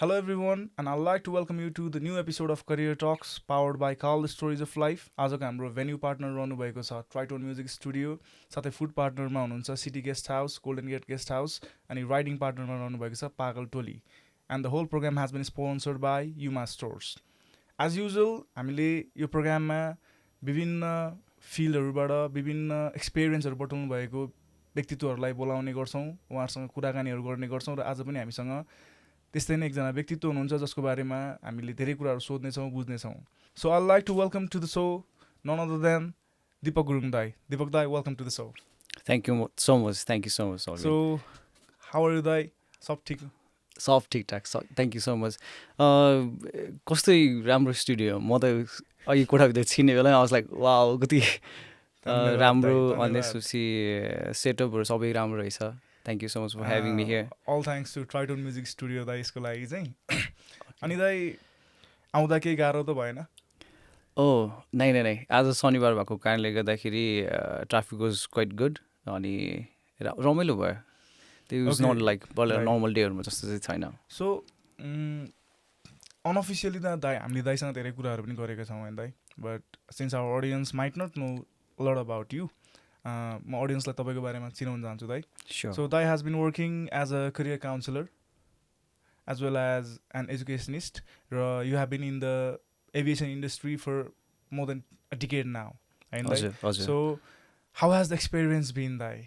Hello, everyone, and I'd like to welcome you to the new episode of Career Talks powered by Call the Stories of Life. आजको हाम्रो venue partner रहनुभएको छ Tritone music studio, साथै food पार्टनरमा हुनुहुन्छ city guest house, golden gate guest house, अनि riding पार्टनरमा रहनुभएको छ Pagal Toli. And the whole program has been sponsored by Yuma stores. As usual हामीले यो प्रोग्राममा विभिन्न फिल्डहरूबाट विभिन्न एक्सपिरियन्सहरू बटुल्नु भएको व्यक्तित्वहरूलाई बोलाउने गर्छौँ, उहाँहरूसँग कुराकानीहरू गर्ने गर्छौँ र आज पनि हामीसँग त्यस्तै नै एकजना व्यक्तित्व हुनुहुन्छ जसको बारेमा हामीले धेरै कुराहरू सोध्नेछौँ बुझ्नेछौँ. So I like to welcome to the show none other than Dipak Gurung दाई. दिपक दाई, welcome to the show. Thank you so much. Thank you so much. So how are you दाई? सब ठिक? सब ठिकठाक. Thank you so much. कस्तो राम्रो studio. म त अघि कोठाभित्र छिर्ने बेला I was like, wow, कति राम्रो. अनि त्यसपछि सेटअपहरू सबै राम्रो रहेछ. Thank you so much for having me here. All thanks to tritone music studio दाई यसको लागि चाहिँ. अनि दाई आउँदा केही गाह्रो त भएन? नै आज शनिबार भएको कारणले गर्दाखेरि ट्राफिक वाज क्वाइट गुड अनि रमाइलो भयो. त्यो वाज नट लाइक नर्मल डेहरूमा जस्तो चाहिँ छैन. सो अनअफिसियली त दाई हामीले दाईसँग धेरै कुराहरू पनि गरेका छौँ होइन दाई, but since our audience might not know lot about you, म अडियन्सलाई तपाईँको बारेमा चिनाउन चाहन्छु दाई. Sure. So Dai has been working as a career counselor as well as an educationist. You have been in the aviation industry for more than a decade now. And हजुर. so how has the experience been, Dai?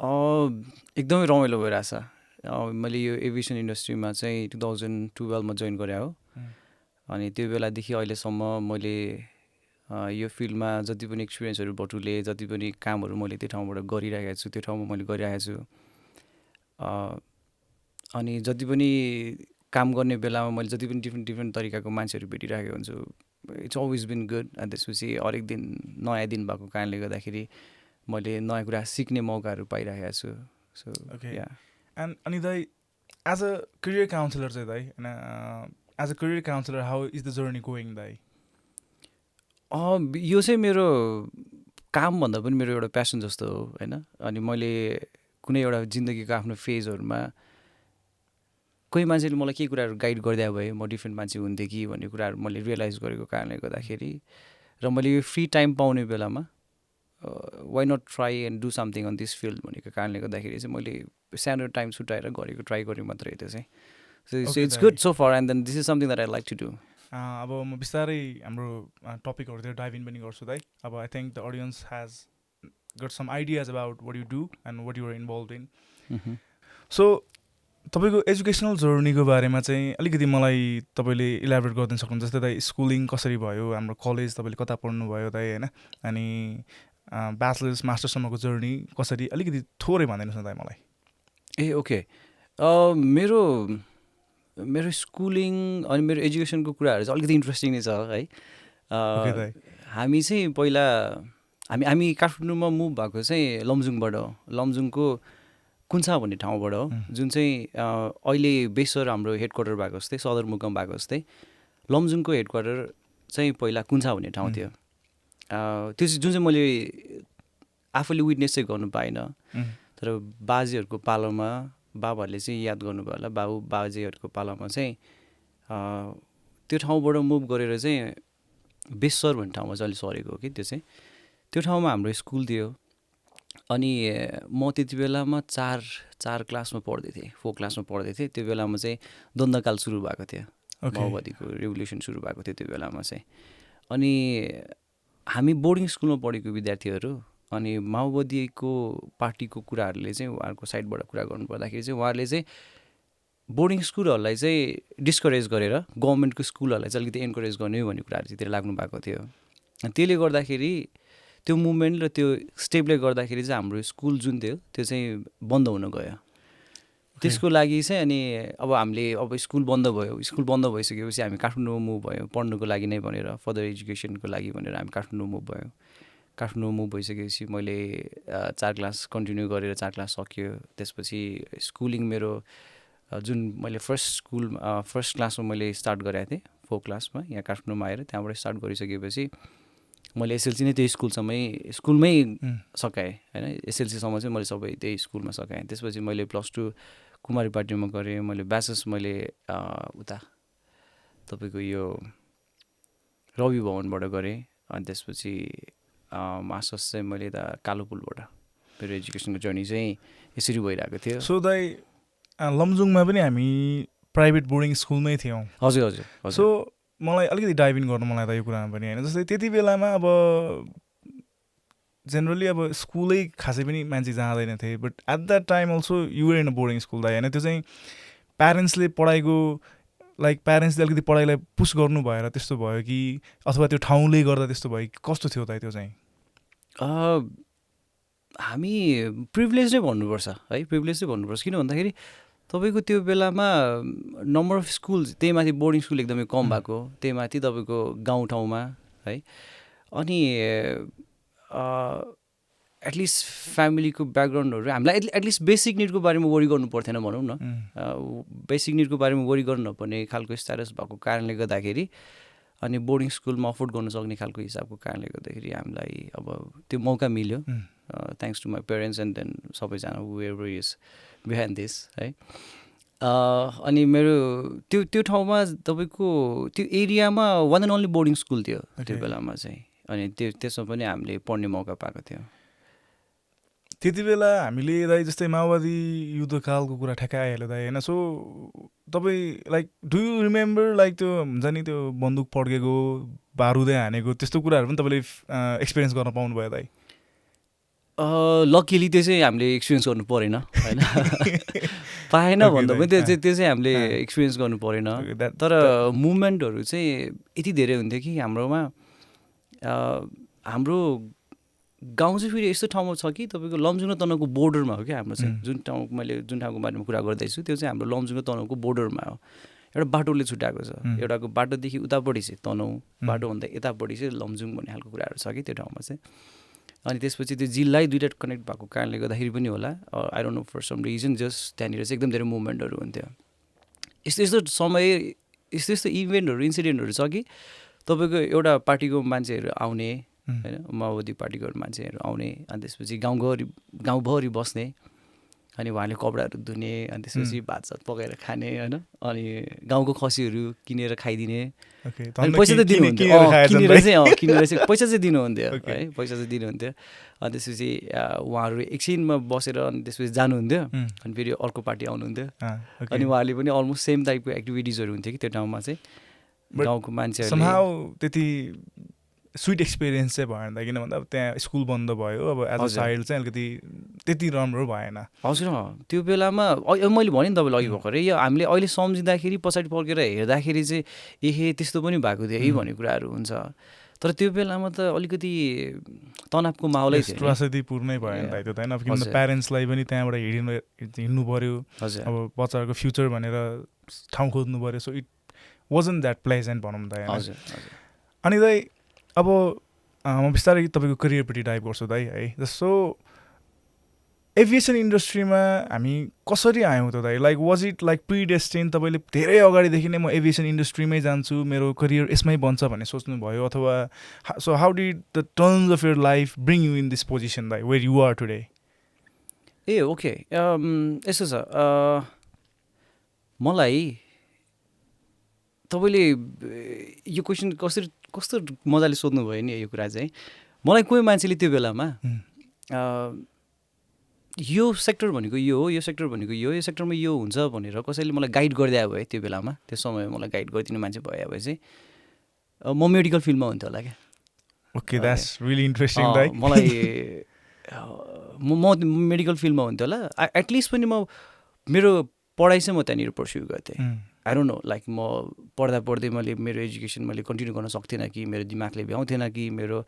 एकदमै रमाइलो भइरहेछ. मैले यो aviation इन्डस्ट्रीमा चाहिँ 2012मा join गरेँ हो. अनि त्यो बेलादेखि अहिलेसम्म मैले यो फिल्डमा जति पनि एक्सपिरियन्सहरू बटुले, जति पनि कामहरू मैले त्यो ठाउँबाट गरिरहेको छु, त्यो ठाउँमा मैले गरिरहेको छु. अनि जति पनि काम गर्ने बेलामा मैले जति पनि डिफ्रेन्ट तरिकाको मान्छेहरू भेटिरहेको हुन्छु. It's always been good. अनि त्यसपछि हरेक दिन नयाँ दिन भएको कारणले गर्दाखेरि मैले नयाँ कुरा सिक्ने मौकाहरू पाइरहेको छु. So Okay. अनि दाई एज अ करियर काउन्सिलर चाहिँ दाई होइन, as a career counsellor how is the journey going दाई? यो चाहिँ मेरो कामभन्दा पनि मेरो एउटा प्यासन जस्तो हो होइन. अनि मैले कुनै एउटा जिन्दगीको आफ्नो फेजहरूमा कोही मान्छेले मलाई केही कुराहरू गाइड गरिदिया भए म डिफ्रेन्ट मान्छे हुन्थेँ कि भन्ने कुराहरू मैले रियलाइज गरेको कारणले गर्दाखेरि र मैले यो फ्री टाइम पाउने बेलामा why not try and do something on this field भनेको कारणले गर्दाखेरि चाहिँ मैले सानो टाइम छुट्याएर ट्राई गरेँ मात्रै त्यो चाहिँ. So it's good so far and then this is something that I like to do. अब म बिस्तारै हाम्रो टपिकहरूतिर डाइभ इन पनि गर्छु दाइ. अब I think the audience has got some ideas about what you do and what you're involved in. So तपाईँको educational जर्नीको बारेमा चाहिँ अलिकति मलाई तपाईँले इलाबोरेट गरिदिन सक्नुहुन्छ? जस्तै दाइ स्कुलिङ कसरी भयो, हाम्रो कलेज तपाईँले कता पढ्नुभयो दाइ होइन, अनि ब्याचलर्स मास्टरसम्मको जर्नी कसरी, अलिकति थोरै भनिदिनुहोस् न दाइ मलाई. ओके. मेरो स्कुलिङ अनि मेरो एजुकेसनको कुराहरू चाहिँ अलिकति इन्ट्रेस्टिङ नै छ है. हामी चाहिँ पहिला हामी काठमाडौँमा मुभ भएको चाहिँ लमजुङबाट हो. लमजुङको कुन्छा भन्ने ठाउँबाट हो, जुन चाहिँ अहिले बेसर हाम्रो हेड क्वार्टर भएको जस्तै, सदरमुकाम भएको जस्तै लमजुङको हेड क्वार्टर चाहिँ पहिला कुन्छा भन्ने ठाउँ थियो. त्यो चाहिँ जुन चाहिँ मैले आफूले विटनेस चाहिँ गर्नु पाइनँ, तर बाजेहरूको पालोमा बाबाहरूले चाहिँ याद गर्नुभयो होला. बाजेहरूको पालामा चाहिँ त्यो ठाउँबाट मुभ गरेर चाहिँ बेसर भन्ने ठाउँमा चाहिँ अलिक सरेको हो कि त्यो चाहिँ. त्यो ठाउँमा हाम्रो स्कुल थियो. अनि म त्यति बेलामा चार क्लासमा पढ्दै थिएँ, 4 क्लासमा पढ्दै थिएँ. त्यो बेलामा चाहिँ द्वन्द्वकाल सुरु भएको थियो, माओवादीको रेभोल्युसन सुरु भएको थियो त्यो बेलामा चाहिँ. अनि हामी बोर्डिङ स्कुलमा पढेको विद्यार्थीहरू, अनि माओवादीको पार्टीको कुराहरूले चाहिँ उहाँहरूको साइडबाट कुरा गर्नुपर्दाखेरि चाहिँ उहाँहरूले चाहिँ बोर्डिङ स्कुलहरूलाई चाहिँ डिस्करेज गरेर गभर्मेन्टको स्कुलहरूलाई चाहिँ अलिकति इन्करेज गर्ने भन्ने कुराहरू चाहिँ लाग्नु भएको थियो. अनि त्यसले गर्दाखेरि त्यो मुभमेन्ट र त्यो स्टेपले गर्दाखेरि चाहिँ हाम्रो स्कुल जुन थियो त्यो चाहिँ बन्द हुन गयो. त्यसको लागि चाहिँ अनि अब हामीले स्कुल बन्द भइसकेपछि हामी काठमाडौँमा मुभ भयो पढ्नुको लागि नै भनेर, फर्दर एजुकेसनको लागि भनेर हामी काठमाडौँ मुभ भयो. काठमाडौँ मुभ भइसकेपछि मैले 4 क्लास कन्टिन्यू गरेर 4 क्लास सक्यो. त्यसपछि स्कुलिङ मेरो जुन मैले फर्स्ट क्लासमा मैले स्टार्ट गरेको थिएँ 4 क्लासमा यहाँ काठमाडौँमा आएर, त्यहाँबाट स्टार्ट गरिसकेपछि मैले एसएलसी नै त्यही स्कुलमै सकाएँ होइन. एसएलसीसम्म चाहिँ मैले सबै त्यही स्कुलमा सकाएँ. त्यसपछि मैले +2 कुमारी पार्टीमा गरेँ मैले ब्याचलर्स मैले उता तपाईँको यो रवि भवनबाट गरेँ अनि त्यसपछि मास्टर्स चाहिँ मैले यता कालो पुलबाट मेरो एजुकेसनको जर्नी चाहिँ यसरी भइरहेको थियो सो दाइ लमजुङमा पनि हामी प्राइभेट बोर्डिङ स्कुलमै थियौँ हजुर हजुर हजुर सो मलाई अलिकति डाइभ इन गर्नु मलाई त यो कुरामा पनि होइन जस्तै त्यति बेलामा अब जेनरली अब स्कुलै खासै पनि मान्छे जाँदैन थिए but at that time also you're in a boarding school दाइ होइन त्यो चाहिँ प्यारेन्ट्सले पढाइको लाइक प्यारेन्ट्सले अलिकति पढाइलाई पुस गर्नु भएर त्यस्तो भयो कि अथवा त्यो ठाउँले गर्दा त्यस्तो भयो कि कस्तो थियो त त्यो चाहिँ हामी प्रिभिलेज नै भन्नुपर्छ है प्रिभिलेज नै भन्नुपर्छ किन भन्दाखेरि तपाईँको त्यो बेलामा नम्बर अफ स्कुल्स त्यही माथि बोर्डिङ स्कुल एकदमै कम भएको त्यही माथि तपाईँको गाउँठाउँमा है अनि एटलिस्ट फ्यामिलीको ब्याकग्राउन्डहरू हामीलाई एटलिस्ट बेसिक निडको बारेमा वरि गर्नु पर्थेन भनौँ न बेसिक निडको बारेमा वरि गर्नु नपर्ने खालको स्ट्याटस भएको कारणले गर्दाखेरि अनि बोर्डिङ स्कुलमा अफोर्ड गर्न सक्ने खालको हिसाबको कारणले गर्दाखेरि हामीलाई अब त्यो मौका मिल्यो thanks to my parents and then सबैजना वेयर इज बिहाइन्ड दिस है अनि मेरो त्यो ठाउँमा तपाईँको त्यो एरियामा one and only boarding school थियो त्यो बेलामा चाहिँ अनि त्यसमा पनि हामीले पढ्ने मौका पाएको थियो त्यति बेला हामीले दाइ जस्तै माओवादी युद्धकालको कुरा ठ्याक्कै आइहाल्यो दाइ होइन सो तपाईँ like do you remember like त्यो हुन्छ नि त्यो बन्दुक पड्केको बारुदै हानेको त्यस्तो कुराहरू पनि तपाईँले एक्सपिरियन्स गर्न पाउनुभयो दाइ लकिली त्यो चाहिँ हामीले एक्सपिरियन्स गर्नु परेन होइन पाएन भन्दा पनि त्यो चाहिँ हामीले एक्सपिरियन्स गर्नु परेन तर मुभमेन्टहरू चाहिँ यति धेरै हुन्थ्यो कि हाम्रोमा हाम्रो गाउँ चाहिँ फेरि यस्तो ठाउँमा छ कि तपाईँको लमजुङ र तनहुँको बोर्डरमा हो क्या हाम्रो चाहिँ जुन ठाउँको बारेमा कुरा गर्दैछु त्यो चाहिँ हाम्रो लमजुङ र तनहुँको बोर्डरमा हो एउटा बाटोले छुट्याएको छ एउटाको बाटोदेखि उतापट्टि चाहिँ तनहुँ बाटोभन्दा यतापट्टि चाहिँ लमजुङ भन्ने खालको कुराहरू छ कि त्यो ठाउँमा चाहिँ अनि त्यसपछि त्यो जिल्लै दुइटा कनेक्ट भएको कारणले गर्दाखेरि पनि होला I don't know for some reason just त्यहाँनिर चाहिँ एकदम धेरै मुभमेन्टहरू हुन्थ्यो यस्तो यस्तो समय यस्तो यस्तो इभेन्टहरू इन्सिडेन्टहरू छ कि तपाईँको एउटा पार्टीको मान्छेहरू आउने होइन माओवादी पार्टीको मान्छेहरू आउने अनि त्यसपछि गाउँभरि बस्ने अनि उहाँले कपडाहरू धुने अनि त्यसपछि भातसात पकाएर खाने होइन अनि गाउँको खसीहरू किनेर खाइदिने अनि पैसा त दिनुहुन्थ्यो किनेर चाहिँ पैसा चाहिँ दिनुहुन्थ्यो है पैसा चाहिँ दिनुहुन्थ्यो अनि त्यसपछि उहाँहरू एकछिनमा बसेर अनि त्यसपछि जानुहुन्थ्यो अनि फेरि अर्को पार्टी आउनुहुन्थ्यो अनि उहाँहरूले पनि अलमोस्ट सेम टाइपको एक्टिभिटिजहरू हुन्थ्यो कि त्यो ठाउँमा चाहिँ गाउँको मान्छेहरू त्यति स्विट एक्सपिरियन्स चाहिँ भएन किन भन्दा अब त्यहाँ स्कुल बन्द भयो अब एज अ चाइल्ड चाहिँ अलिकति त्यति राम्रो भएन हजुर त्यो बेलामा मैले भनेँ नि तपाईँलाई अघि भर्खरै यो हामीले अहिले सम्झिँदाखेरि पछाडि फर्केर हेर्दाखेरि चाहिँ त्यस्तो पनि भएको थियो है भन्ने कुराहरू हुन्छ तर त्यो बेलामा त अलिकति तनावको माहौलै थियो त्रासदीपूर्णै भएन त्यो त होइन अब किन प्यारेन्ट्सलाई पनि त्यहाँबाट हिँड्नु पऱ्यो अब बच्चाहरूको फ्युचर भनेर ठाउँ खोज्नु पऱ्यो so it wasn't that pleasant भनौँ त होइन अनि दाइ अब म बिस्तारै तपाईँको करियरपट्टि डाइभ गर्छु दाइ है जस्तो एभिएसन इन्डस्ट्रीमा हामी कसरी आयौँ त दाइ लाइक वाज इट लाइक प्रिडेस्टिन तपाईँले धेरै अगाडिदेखि नै म एभिएसन इन्डस्ट्रीमै जान्छु मेरो करियर यसमै बन्छ भन्ने सोच्नुभयो अथवा so how did the turns of your life bring you in this position दाइ वेयर यु आर टुडे ए ओके यस्तो छ मलाई तपाईँले यो क्वेसन कस्तो मजाले सोध्नुभयो नि यो कुरा चाहिँ मलाई कोही मान्छेले त्यो बेलामा यो सेक्टर भनेको यो हो यो सेक्टर भनेको यो सेक्टरमा यो हुन्छ भनेर कसैले मलाई गाइड गरिदिए भए त्यो बेलामा त्यो समय मलाई गाइड गरिदिने मान्छे भयो भए चाहिँ म मेडिकल फिल्डमा हुन्थ्यो होला क्या ओके द्याट्स रियली इन्ट्रेस्टिङ दाइ मलाई म मेडिकल फिल्डमा हुन्थ्यो होला एटलिस्ट पनि म मेरो पढाइ चाहिँ म त्यहाँनिर पर्स्यु गर्थेँ आई डोन्ट नो लाइक म पढ्दै मैले मेरो एजुकेसन मैले कन्टिन्यू गर्न सक्थेन कि मेरो दिमागले भ्याउँथेन कि मेरो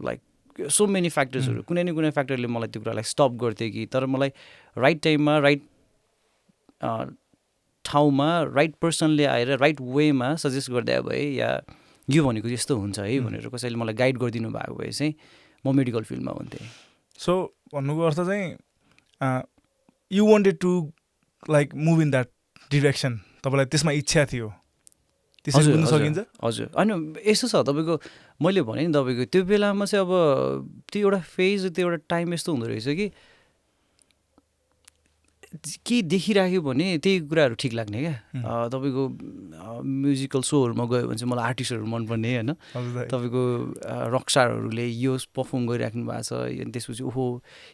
लाइक सो मेनी फ्याक्टर्सहरू कुनै न कुनै फ्याक्टरले मलाई त्यो कुरालाई स्टप गर्थ्यो कि तर मलाई राइट टाइममा राइट ठाउँमा राइट पर्सनले आएर राइट वेमा सजेस्ट गरिदिए भए या यो भनेको यस्तो हुन्छ है भनेर कसैले मलाई गाइड गरिदिनु भएको भए चाहिँ म मेडिकल फिल्डमा हुन्थेँ सो भन्नुको अर्थ चाहिँ you wanted to like move in that direction तपाईँलाई त्यसमा इच्छा थियो त्यसरी बुझ्न सकिन्छ हजुर होइन यस्तो छ तपाईँको मैले भने नि तपाईँको त्यो बेलामा चाहिँ अब त्यो एउटा फेज त्यो एउटा टाइम यस्तो हुँदो रहेछ कि के देखिराख्यो भने त्यही कुराहरू ठिक लाग्ने क्या तपाईँको म्युजिकल सोहरूमा गयो भने चाहिँ मलाई आर्टिस्टहरू मनपर्ने होइन तपाईँको रकस्टारहरूले यो पर्फर्म गरिराख्नु भएको छ अनि त्यसपछि ओहो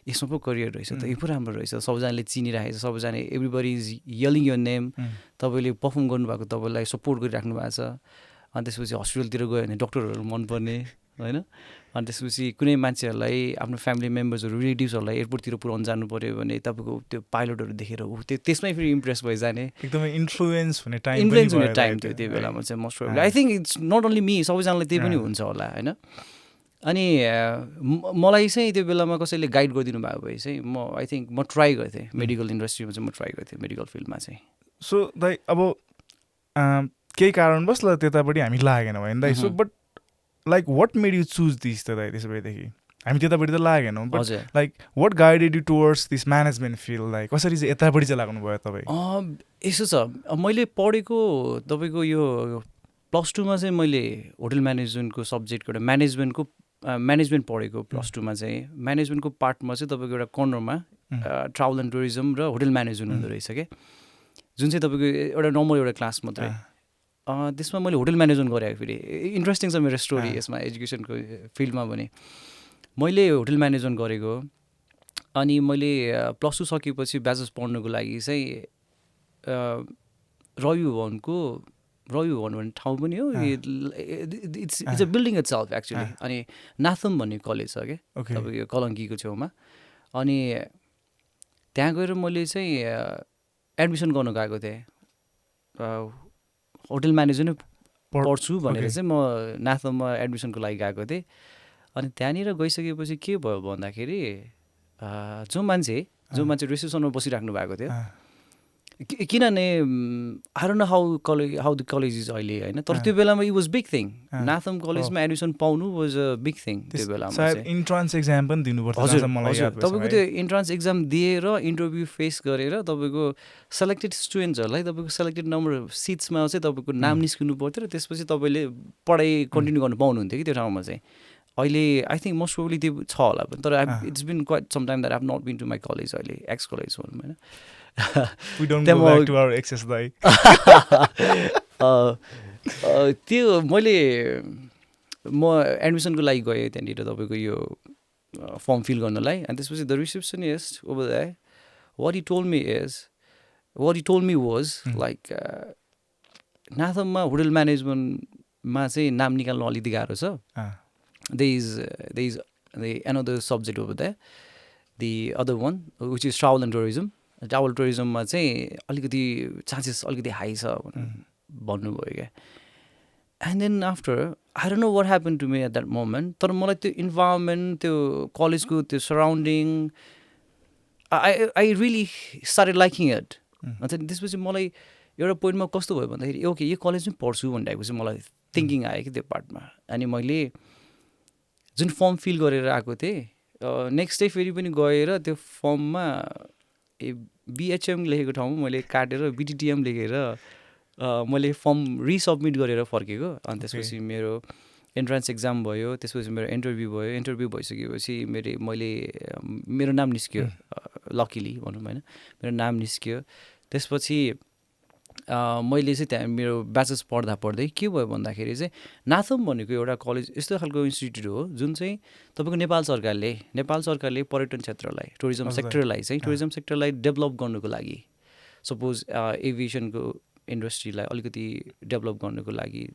यसमा पो करियर रहेछ त यो पो राम्रो रहेछ सबैजनाले चिनिराखेको छ सबैजना एभ्रिबडी इज यलिङ यो नेम तपाईँले पर्फर्म गर्नुभएको तपाईँलाई सपोर्ट गरिराख्नु भएको छ अनि त्यसपछि हस्पिटलतिर गयो भने डक्टरहरू मनपर्ने होइन अनि त्यसपछि कुनै मान्छेहरूलाई आफ्नो फ्यामिली मेम्बर्सहरू रिलेटिभ्सहरूलाई एयरपोर्टतिर पुऱ्याउनु जानु पऱ्यो भने तपाईँको त्यो पाइलटहरू देखेर त्यसमै फेरि इम्प्रेस भइजाने एकदमै इन्फ्लुएन्स हुने टाइम थियो त्यो बेलामा चाहिँ most probably I think it's not only me सबैजनालाई त्यही पनि हुन्छ होला होइन अनि मलाई चाहिँ त्यो बेलामा कसैले गाइड गरिदिनु भएको भए चाहिँ म आई थिङ्क म ट्राई गर्थेँ मेडिकल इन्डस्ट्रीमा चाहिँ म ट्राई गर्थेँ मेडिकल फिल्डमा चाहिँ सो दाइ अब केही कारणवश ल त्यतापट्टि हामी लागेन भयो नि दाइ so but like what made you choose this त दाइ त्यसो भएदेखि हामी त्यतापट्टि त लागेनौँ but like what guided you towards this management field like कसरी चाहिँ यतापट्टि चाहिँ लाग्नुभयो तपाईँ यसो छ मैले पढेको तपाईँको यो +2मा चाहिँ मैले होटल म्यानेजमेन्टको सब्जेक्टको एउटा म्यानेजमेन्ट पढेको +2मा चाहिँ म्यानेजमेन्टको पार्टमा चाहिँ तपाईँको एउटा कर्नरमा ट्राभल एन्ड टुरिज्म र होटल म्यानेजमेन्ट हुँदो रहेछ क्या जुन चाहिँ तपाईँको एउटा नर्मल एउटा क्लास मात्रै त्यसमा मैले होटल म्यानेजमेन्ट गरेको फेरि इन्ट्रेस्टिङ छ मेरो स्टोरी यसमा एजुकेसनको फिल्डमा भने मैले होटल म्यानेजमेन्ट गरेको अनि मैले +2 सकेपछि ब्याचलर्स पढ्नुको लागि चाहिँ रवि भवन भन्ने ठाउँ पनि हो it's a building it's self actually अनि नाथम भन्ने कलेज छ क्या तपाईँको कलङ्कीको छेउमा अनि त्यहाँ गएर मैले चाहिँ एडमिसन गर्नु गएको थिएँ होटल म्यानेजमेन्ट पढ्छु भनेर चाहिँ म नाथममा एडमिसनको लागि गएको थिएँ अनि त्यहाँनिर गइसकेपछि के भयो भन्दाखेरि जो मान्छे रिसेप्सनमा बसिराख्नु भएको थियो किनभने I don't know how the college is अहिले होइन तर त्यो बेलामा इट वाज बिग थिङ नाथम कलेजमा एडमिसन पाउनु वाज अ बिग थिङ त्यो बेलामा इन्ट्रान्स एक्जाम पनि दिनुपर्छ हजुर तपाईँको त्यो इन्ट्रान्स एक्जाम दिएर इन्टरभ्यू फेस गरेर तपाईँको सेलेक्टेड स्टुडेन्ट्सहरूलाई तपाईँको सेलेक्टेड नम्बर सिट्समा चाहिँ तपाईँको नाम निस्किनु पर्थ्यो र त्यसपछि तपाईँले पढाइ कन्टिन्यू गर्नु पाउनुहुन्थ्यो कि त्यो ठाउँमा चाहिँ अहिले आई थिङ्क मोस्ट प्रोबेबली त्यो छ होला पनि तर it's been quite some time that I have not been to my college अहिले एक्स कलेज भनौँ होइन त्यो म एडमिसनको लागि गएँ त्यहाँनिर तपाईँको यो फर्म फिल गर्नलाई अनि त्यसपछि the receptionist over there what he told me was like नाथममा होटल म्यानेजमेन्टमा चाहिँ नाम निकाल्नु अलिकति गाह्रो छ there is another subject over there the other one which is travel and tourismमा चाहिँ अलिकति चान्सेस अलिकति हाई छ भन्नुभयो क्या and then after I don't know what happen to me at that moment तर मलाई त्यो इन्भाइरोमेन्ट त्यो कलेजको त्यो surrounding I really started liking it अन्त त्यसपछि मलाई एउटा पोइन्टमा कस्तो भयो भन्दाखेरि ओके यो कलेजमै पढ्छु भनिरहेको चाहिँ मलाई थिङ्किङ आयो कि त्यो पार्टमा अनि मैले जुन फर्म फिल गरेर आएको थिएँ नेक्स्ट डे फेरि पनि गएर त्यो फर्ममा बिएचएम लेखेको ठाउँमा मैले काटेर बिटिटिएम लेखेर मैले फर्म रिसबमिट गरेर फर्केको अनि त्यसपछि मेरो इन्ट्रान्स एक्जाम भयो त्यसपछि मेरो इन्टरभ्यू भइसकेपछि मेरो नाम निस्क्यो लकिली भनौँ होइन मेरो नाम निस्क्यो त्यसपछि मैले चाहिँ त्यहाँ मेरो ब्याचलर्स पढ्दै के भयो भन्दाखेरि चाहिँ नाथम भनेको एउटा कलेज यस्तो खालको इन्स्टिट्युट हो जुन चाहिँ तपाईँको नेपाल सरकारले पर्यटन क्षेत्रलाई टुरिज्म सेक्टरलाई डेभलप गर्नुको लागि सपोज एभिएसनको इन्डस्ट्रीलाई अलिकति डेभलप गर्नुको लागि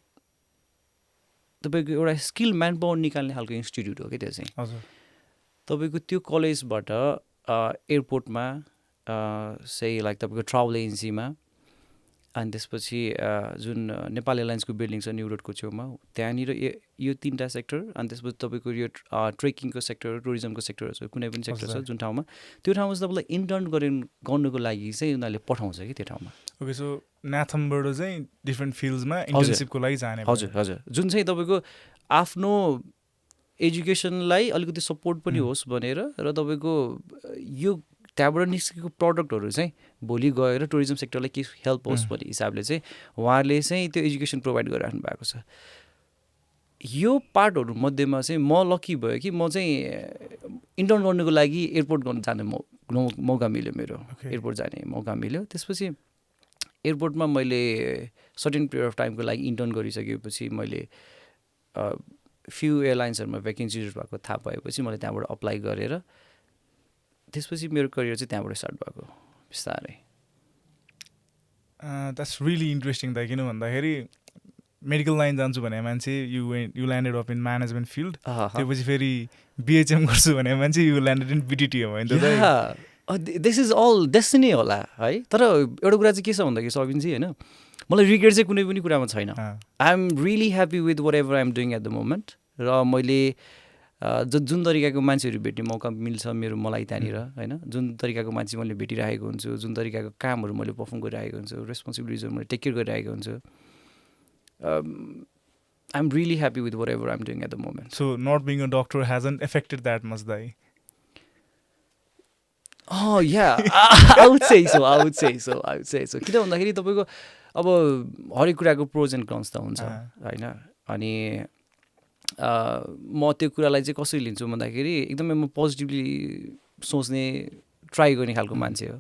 तपाईँको एउटा स्किल म्यान पावर निकाल्ने खालको इन्स्टिट्युट हो कि त्यो चाहिँ तपाईँको त्यो कलेजबाट एयरपोर्टमा लाइक तपाईँको ट्राभल एजेन्सीमा अनि त्यसपछि जुन नेपाल एयरलाइन्सको बिल्डिङ छ न्यु रोडको छेउमा त्यहाँनिर यो 3टा सेक्टर अनि त्यसपछि तपाईँको यो ट्रेकिङको सेक्टर टुरिज्मको सेक्टरहरू छ कुनै पनि सेक्टर छ जुन ठाउँमा त्यो ठाउँमा चाहिँ तपाईँलाई इन्टर्न गर्नुको लागि चाहिँ उनीहरूले पठाउँछ कि त्यो ठाउँमा ओके सो नाथमबाट चाहिँ डिफ्रेन्ट फिल्ड्समा इन्टर्नसिपको लागि जाने हजुर जुन चाहिँ तपाईँको आफ्नो एजुकेसनलाई अलिकति सपोर्ट पनि होस् भनेर र तपाईँको यो त्यहाँबाट निस्केको प्रडक्टहरू चाहिँ भोलि गएर टुरिज्म सेक्टरलाई के हेल्प होस् भन्ने हिसाबले चाहिँ उहाँहरूले चाहिँ त्यो एजुकेसन प्रोभाइड गरिराख्नु भएको छ यो पार्टहरू मध्येमा चाहिँ म लकी भयो कि म चाहिँ इन्टर्न गर्नुको लागि एयरपोर्ट गर्नु जाने मौका मिल्यो मेरो एयरपोर्ट जाने मौका मिल्यो त्यसपछि एयरपोर्टमा मैले सर्टेन पिरियड अफ टाइमको लागि इन्टर्न गरिसकेपछि मैले फ्यु एयरलाइन्सहरूमा भ्याकेन्सिज भएको थाहा पाएपछि मैले त्यहाँबाट अप्लाई गरेर त्यसपछि मेरो करियर चाहिँ त्यहाँबाट स्टार्ट भएको बिस्तारै द्याट्स रियली इन्ट्रेस्टिङ त किन भन्दाखेरि मेडिकल लाइन जान्छु भने मान्छे you landed up in management field त्यसपछि फेरि बिएचएम गर्छु भने मान्छे यु ल्यान्डेड इन बिटिटी हो होइन दिस इज अल डेस्टिनी होला है तर एउटा कुरा चाहिँ के छ भन्दाखेरि सबिनजी होइन मलाई रिग्रेट चाहिँ कुनै पनि कुरामा छैन I am really happy with whatever I am doing at the moment र मैले जुन तरिकाको मान्छेहरू भेट्ने मौका मिल्छ मलाई त्यहाँनिर होइन जुन तरिकाको मान्छे मैले भेटिरहेको हुन्छु जुन तरिकाको कामहरू मैले पर्फर्म गरिरहेको हुन्छु रेस्पोन्सिबिलिटिजहरू मैले टेक केयर गरिरहेको हुन्छु I'm really happy with whatever I'm doing at the moment. So not being a doctor hasn't affected that much, Dai? Oh yeah, I would say so. किन भन्दाखेरि तपाईँको अब हरेक कुराको प्रोज एन्ड कन्स त हुन्छ होइन अनि म त्यो कुरालाई चाहिँ कसरी लिन्छु भन्दाखेरि एकदमै म पोजिटिभली सोच्ने ट्राई गर्ने खालको मान्छे हो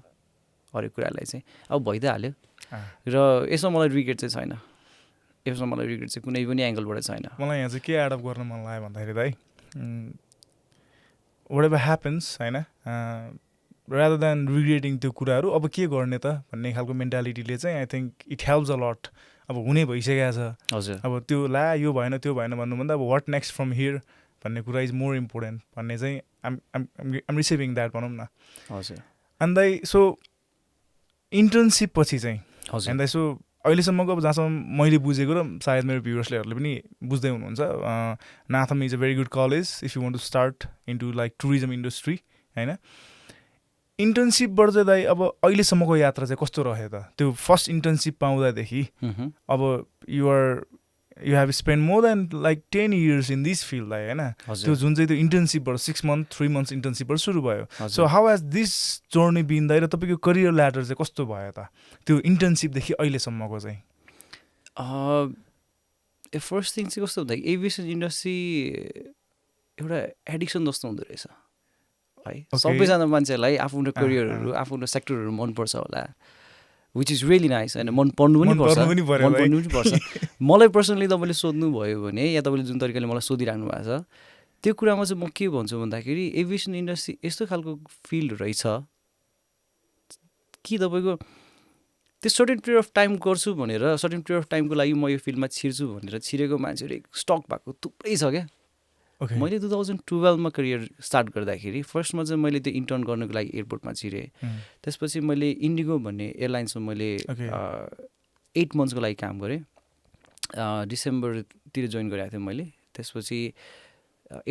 हरेक कुरालाई चाहिँ अब भइ त हाल्यो र यसमा मलाई रिग्रेट चाहिँ छैन यसमा मलाई रिग्रेट चाहिँ कुनै पनि एङ्गलबाट छैन मलाई यहाँ चाहिँ के एडअप गर्न मन लाग्यो भन्दाखेरि दाइ वाट एभर ह्यापन्स होइन रादर देन रिग्रेटिङ त्यो कुराहरू अब के गर्ने त भन्ने खालको मेन्टालिटीले चाहिँ I think it helps a lot अब हुने भइसकेको छ हजुर अब त्यो यो भएन त्यो भएन भन्नुभन्दा अब वाट नेक्स्ट फ्रम हियर भन्ने कुरा इज मोर इम्पोर्टेन्ट भन्ने चाहिँ आम रिसिभिङ द्याट भनौँ न हजुर अनि दाइ सो इन्टर्नसिप पछि चाहिँ हजुर दाइ सो अहिलेसम्मको अब जहाँसम्म मैले बुझेको र सायद मेरो भ्युवर्सहरूले पनि बुझ्दै हुनुहुन्छ NATHM is a very good college if you want to start into like tourism industry होइन इन्टर्नसिपबाट चाहिँ दाइ अब अहिलेसम्मको यात्रा चाहिँ कस्तो रह्यो त त्यो फर्स्ट इन्टर्नसिप पाउँदादेखि अब you have spend more than like 10 years in this field दाइ होइन त्यो जुन चाहिँ त्यो इन्टर्नसिपबाट 6 month 3 months इन्टर्नसिपबाट सुरु भयो so how has this journey been दाइ र तपाईँको करियर ल्याडर चाहिँ कस्तो भयो त त्यो इन्टर्नसिपदेखि अहिलेसम्मको चाहिँ फर्स्ट थिङ चाहिँ कस्तो भन्दा एभिएसन इन्डस्ट्री एउटा एडिक्सन जस्तो हुँदो रहेछ है सबैजना मान्छेहरूलाई आफ्नो करियरहरू आफ्नो सेक्टरहरू मनपर्छ होला विच इज रियली नाइस होइन मन पर्नु पनि पर्छ मलाई पर्सनली तपाईँले सोध्नुभयो भने या तपाईँले जुन तरिकाले मलाई सोधिराख्नु भएको छ त्यो कुरामा चाहिँ म के भन्छु भन्दाखेरि एभिएसन इन्डस्ट्री यस्तो खालको फिल्ड रहेछ कि तपाईँको त्यो सर्टेन पिरियड अफ टाइम गर्छु भनेर सर्टेन पिरियड अफ टाइमको लागि म यो फिल्डमा छिर्छु भनेर छिरेको मान्छेहरू स्टक भएको थुप्रै छ क्या मैले 2012मा करियर स्टार्ट गर्दाखेरि फर्स्टमा चाहिँ मैले त्यो इन्टर्न गर्नुको लागि एयरपोर्टमा छिरेँ त्यसपछि मैले इन्डिगो भन्ने एयरलाइन्समा मैले 8 monthsको लागि काम गरेँ डिसेम्बरतिर जोइन गरेको थिएँ मैले त्यसपछि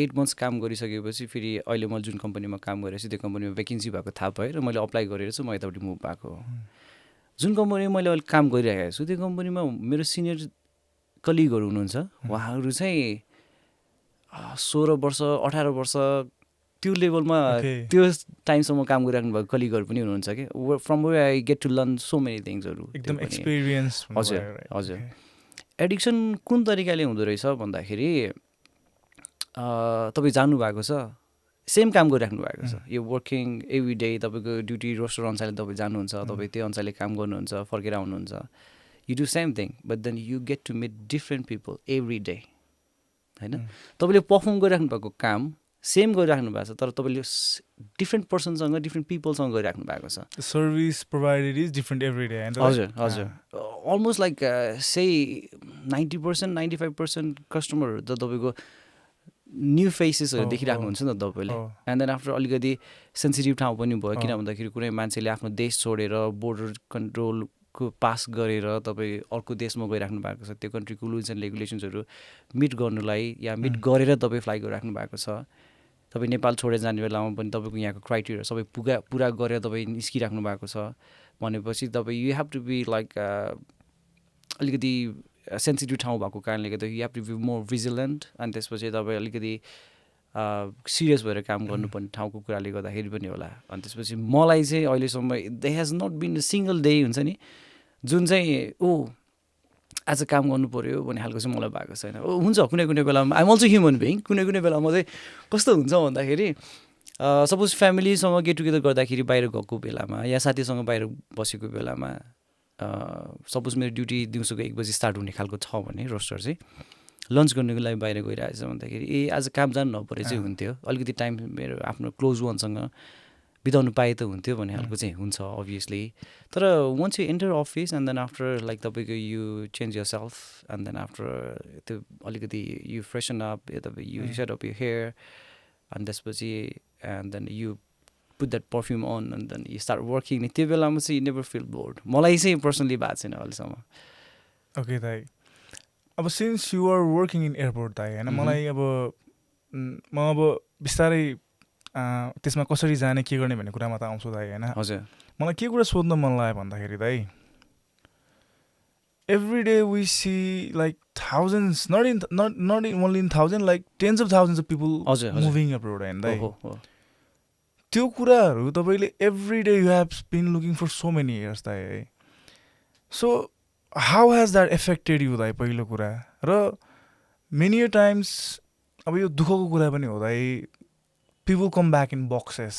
8 months काम गरिसकेपछि फेरि अहिले मैले जुन कम्पनीमा काम गरेपछि त्यो कम्पनीमा भ्याकेन्सी भएको थाहा पाएँ र मैले अप्लाई गरेर चाहिँ म यतापट्टि मुभ भएको हो जुन कम्पनीमा मैले अहिले काम गरिरहेको छु त्यो कम्पनीमा मेरो सिनियर कलिगहरू हुनुहुन्छ उहाँहरू चाहिँ 16 वर्ष 18 वर्ष त्यो लेभलमा त्यो टाइमसम्म काम गरिराख्नु भएको कलिगहरू पनि हुनुहुन्छ कि from where I get to learn so many थिङ्सहरू एकदम एक्सपिरियन्स हजुर एडिक्सन कुन तरिकाले हुँदो रहेछ भन्दाखेरि तपाईँ जान्नुभएको छ सेम काम गरिराख्नु भएको छ यो वर्किङ एभ्री डे तपाईँको ड्युटी रोस्टर अनुसारले तपाईँ जानुहुन्छ तपाईँ त्यो अनुसारले काम गर्नुहुन्छ फर्केर आउनुहुन्छ you do same thing but then you get to meet different people every day होइन तपाईँले पर्फर्म गरिराख्नु भएको काम सेम गरिराख्नु भएको छ तर तपाईँले डिफ्रेन्ट पर्सनसँग डिफ्रेन्ट पिपलसँग गरिराख्नु भएको छ service provided is different every day हजुर अलमोस्ट लाइक से 90% 95% कस्टमरहरू त तपाईँको न्यू फेसेसहरू देखिराख्नुहुन्छ नि त तपाईँले एन्ड देन आफ्टर अलिकति सेन्सिटिभ ठाउँ पनि भयो किन भन्दाखेरि कुनै मान्छेले आफ्नो देश छोडेर बोर्डर कन्ट्रोलको पास गरेर तपाईँ अर्को देशमा गइराख्नु भएको छ त्यो कन्ट्रीको रुल्स एन्ड रेगुलेसन्सहरू मिट गर्नुलाई या मिट गरेर तपाईँ फ्लाइ गरिराख्नु भएको छ तपाईँ नेपाल छोडेर जाने बेलामा पनि तपाईँको यहाँको क्राइटेरिया सबै पुरा गरेर तपाईँ निस्किराख्नु भएको छ भनेपछि तपाईँ you have to be like अलिकति सेन्सिटिभ ठाउँ भएको कारणले गर्दा you have to be more vigilant अनि त्यसपछि तपाईँ अलिकति सिरियस भएर काम गर्नुपर्ने ठाउँको कुराले गर्दाखेरि पनि होला अनि त्यसपछि मलाई चाहिँ अहिलेसम्म they has not been a single day हुन्छ नि जुन चाहिँ आज काम गर्नु पऱ्यो भन्ने खालको चाहिँ मलाई भएको छैन। हुन्छ कुनै कुनै बेलामा आइएम अल्सो ह्युमन बिइङ, कुनै कुनै बेलामा चाहिँ कस्तो हुन्छ भन्दाखेरि सपोज फ्यामिलीसँग गेट टुगेदर गर्दाखेरि बाहिर गएको बेलामा या साथीसँग बाहिर बसेको बेलामा सपोज मेरो ड्युटी दिउँसोको 1 बजी स्टार्ट हुने खालको छ भने रोस्टर चाहिँ लन्च गर्नुको लागि बाहिर गइरहेछ भन्दाखेरि आज काम जानु नपरे चाहिँ हुन्थ्यो, अलिकति टाइम मेरो आफ्नो क्लोज वानसँग बिताउनु पाए त हुन्थ्यो भन्ने खालको चाहिँ हुन्छ अभियसली। तर once you enter office and then after like तपाईँको you change your self and then after त्यो अलिकति यु फ्रेसन अप, तपाईँ you set up you hair अनि त्यसपछि and then you put that perfume on and then you start working, त्यो बेलामा चाहिँ you never feel board. मलाई चाहिँ पर्सनली भएको छैन अहिलेसम्म। ओके दाइ, अब since you are working in airport दाइ होइन, मलाई अब म अब बिस्तारै त्यसमा कसरी जाने के गर्ने भन्ने कुरामा त आउँछु दाइ होइन। हजुर, मलाई के कुरा सोध्न मन लाग्यो भन्दाखेरि दाइ every day we see like thousands, not only in thousands, like tens of thousands of people moving abroad and त्यो कुराहरू तपाईले every day you have been looking for so many years दाइ। So how has that affected you दाइ पहिलो कुरा, र many times अब यो दुःखको कुरा पनि हो दाइ, people come back in boxes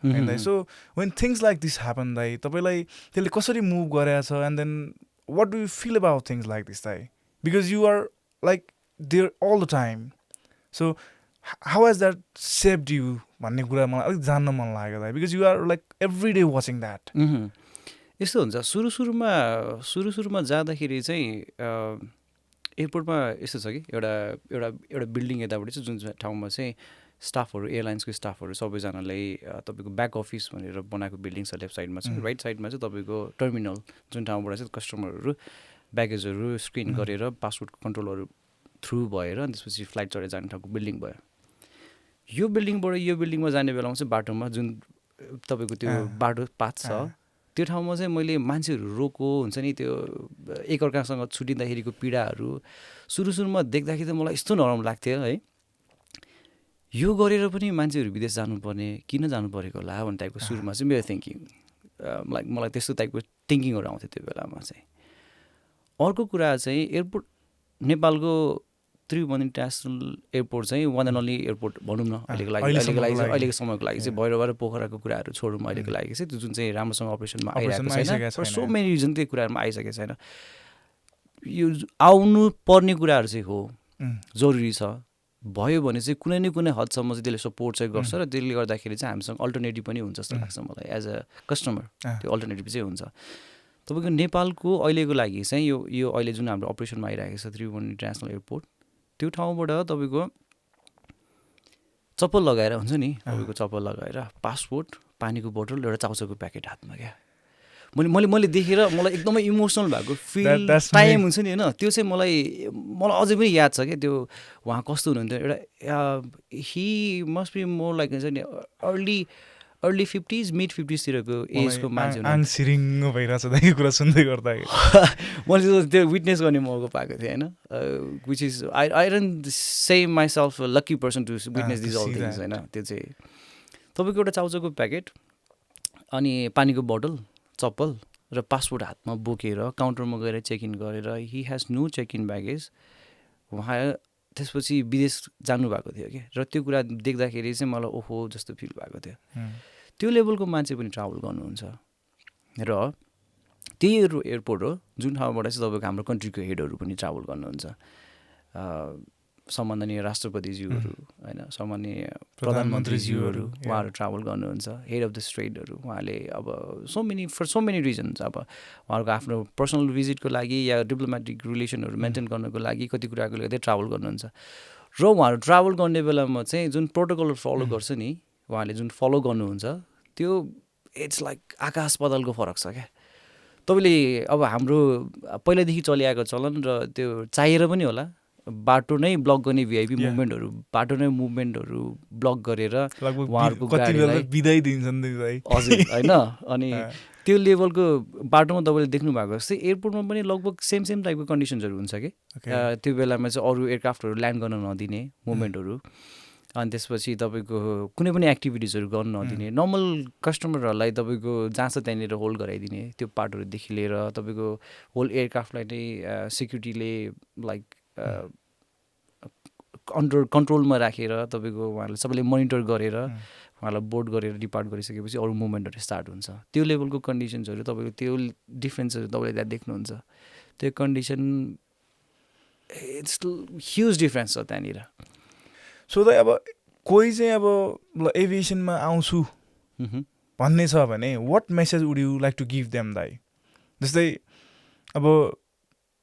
and दाइ। So when things like this happen दाइ, तपाईलाई त्यसले कसरी मुभ गरेछ and then what do you feel about things like this दाइ, because you are like there all the time, so how has that shaped you भन्ने कुरा मलाई अलिक जान्न मन लाग्यो दाइ, because you are like every day watching that। यस्तो हुन्छ सुरु जाँदाखेरि चाहिँ एयरपोर्टमा यस्तो छ कि एउटा बिल्डिङ यतापट्टि छ जुन ठाउँमा चाहिँ स्टाफहरू एयरलाइन्सको स्टाफहरू सबैजनालाई तपाईँको ब्याक अफिस भनेर बनाएको बिल्डिङ छ, लेफ्ट साइडमा छ। राइट साइडमा चाहिँ तपाईँको टर्मिनल जुन ठाउँबाट चाहिँ कस्टमरहरू ब्यागेजहरू स्क्रिन गरेर पासपोर्टको कन्ट्रोलहरू थ्रु भएर अनि त्यसपछि फ्लाइट चढेर जाने ठाउँको बिल्डिङ भयो। यो बिल्डिङबाट यो बिल्डिङमा जाने बेलामा चाहिँ बाटोमा जुन तपाईँको त्यो बाटो पाथ छ त्यो ठाउँमा चाहिँ मैले मान्छेहरू रोको हुन्छ नि, त्यो एकअर्कासँग छुटिँदाखेरिको पीडाहरू सुरुमा देख्दाखेरि त मलाई यस्तो नरम लाग्थ्यो है, यो गरेर पनि मान्छेहरू विदेश जानुपर्ने किन जानु परेको होला भन्ने टाइपको सुरुमा चाहिँ मेरो थिङ्किङ, मलाई त्यस्तो टाइपको थिङ्किङहरू आउँथ्यो त्यो बेलामा चाहिँ। अर्को कुरा चाहिँ एयरपोर्ट नेपालको त्रिभुवन इन्टरनेसनल एयरपोर्ट चाहिँ वान एन्ड ओन्ली एयरपोर्ट भनौँ न अहिलेको लागि अहिलेको समयको लागि चाहिँ भैरवा र पोखराको कुराहरू छोडौँ अहिलेको लागि चाहिँ, त्यो जुन चाहिँ राम्रोसँग अपरेसनमा आइरहेको छैन, सो मेनी रिजन त्यो कुराहरूमा आइसकेको छैन। यो आउनु पर्ने कुराहरू चाहिँ हो, जरुरी छ, भयो भने चाहिँ कुनै न कुनै हदसम्म चाहिँ त्यसले सपोर्ट चाहिँ गर्छ र त्यसले गर्दाखेरि चाहिँ हामीसँग अल्टरनेटिभ पनि हुन्छ जस्तो लाग्छ मलाई एज अ कस्टमर। त्यो अल्टरनेटिभ चाहिँ हुन्छ तपाईँको नेपालको अहिलेको लागि चाहिँ यो अहिले जुन हाम्रो अपरेसनमा आइरहेको छ त्रिभुवन इन्टरनेसनल एयरपोर्ट, त्यो ठाउँबाट तपाईँको चप्पल लगाएर हुन्छ नि, तपाईँको चप्पल लगाएर पासपोर्ट, पानीको बोतल, एउटा चाउचाउको प्याकेट हातमा क्या, मैले देखेर मलाई एकदमै इमोसनल भएको फिल टाइम हुन्छ नि होइन, त्यो चाहिँ मलाई अझै पनि याद छ क्या। त्यो उहाँ कस्तो हुनुहुन्थ्यो, एउटा he must be more like हुन्छ नि अर्ली 50s मिड 50s तिरको एजको मान्छे भइरहेछ दाइ कुरा सुन्दै गर्दा। मैले त्यो विटनेस गर्ने मौका पाएको थिएँ होइन, which is I don't say myself lucky person to witness these all things होइन। त्यो चाहिँ तपाईँको एउटा चाउचाउको प्याकेट अनि पानीको बोतल, चप्पल र पासपोर्ट हातमा बोकेर काउन्टरमा गएर चेक इन गरेर he has no check in baggage, उहाँ त्यसपछि विदेश जानुभएको थियो क्या। र त्यो कुरा देख्दाखेरि चाहिँ मलाई ओहो जस्तो फिल भएको थियो। त्यो लेभलको मान्छे पनि ट्राभल गर्नुहुन्छ र त्यही एयरपोर्ट हो जुन ठाउँबाट चाहिँ तपाईँको हाम्रो कन्ट्रीको हेडहरू पनि ट्राभल गर्नुहुन्छ, सम्माननीय राष्ट्रपतिज्यूहरू होइन, सम्माननीय प्रधानमन्त्रीज्यूहरू उहाँहरू ट्राभल गर्नुहुन्छ, हेड अफ द स्टेटहरू उहाँले अब फर सो मेनी रिजन्स, अब उहाँहरूको आफ्नो पर्सनल भिजिटको लागि या डिप्लोमेटिक रिलेसनहरू मेन्टेन गर्नको लागि कति कुराको लागि ट्राभल गर्नुहुन्छ। र उहाँहरू ट्राभल गर्ने बेलामा चाहिँ जुन प्रोटोकल फलो गर्छ नि, उहाँले जुन फलो गर्नुहुन्छ त्यो इट्स लाइक आकाश पातालको फरक छ क्या। तपाईँले अब हाम्रो पहिलादेखि चलिआएको चलन र त्यो चाहिएर पनि होला, बाटो नै ब्लक गर्ने भिआइपी मुभमेन्टहरू, बाटो नै मुभमेन्टहरू ब्लक गरेर उहाँहरूको बिदाई दिन्छन् हजुर होइन। अनि त्यो लेभलको बाटोमा तपाईँले देख्नु भएको जस्तै एयरपोर्टमा पनि लगभग सेम टाइपको कन्डिसन्सहरू हुन्छ कि त्यो बेलामा चाहिँ अरू एयरक्राफ्टहरू ल्यान्ड गर्न नदिने मुभमेन्टहरू, अनि त्यसपछि तपाईँको कुनै पनि एक्टिभिटिजहरू गर्नु नदिने नर्मल कस्टमरहरूलाई तपाईँको जहाँ छ त्यहाँनिर होल्ड गराइदिने त्यो पार्टहरूदेखि लिएर तपाईँको होल एयरक्राफ्टलाई नै सिक्युरिटीले लाइक अन्डर कन्ट्रोलमा राखेर तपाईँको उहाँहरूले सबैले मोनिटर गरेर उहाँलाई बोर्ड गरेर डिपार्ट गरिसकेपछि अरू मुभमेन्टहरू स्टार्ट हुन्छ त्यो लेभलको कन्डिसन्सहरू तपाईँको त्यो डिफ्रेन्सहरू तपाईँले त्यहाँ देख्नुहुन्छ त्यो कन्डिसन इट्स ह्युज डिफ्रेन्स छ त्यहाँनिर सो दाइ अब कोही चाहिँ अब ल एभिएसनमा आउँछु भन्ने छ भने what message would you like to give them दाइ जस्तै अब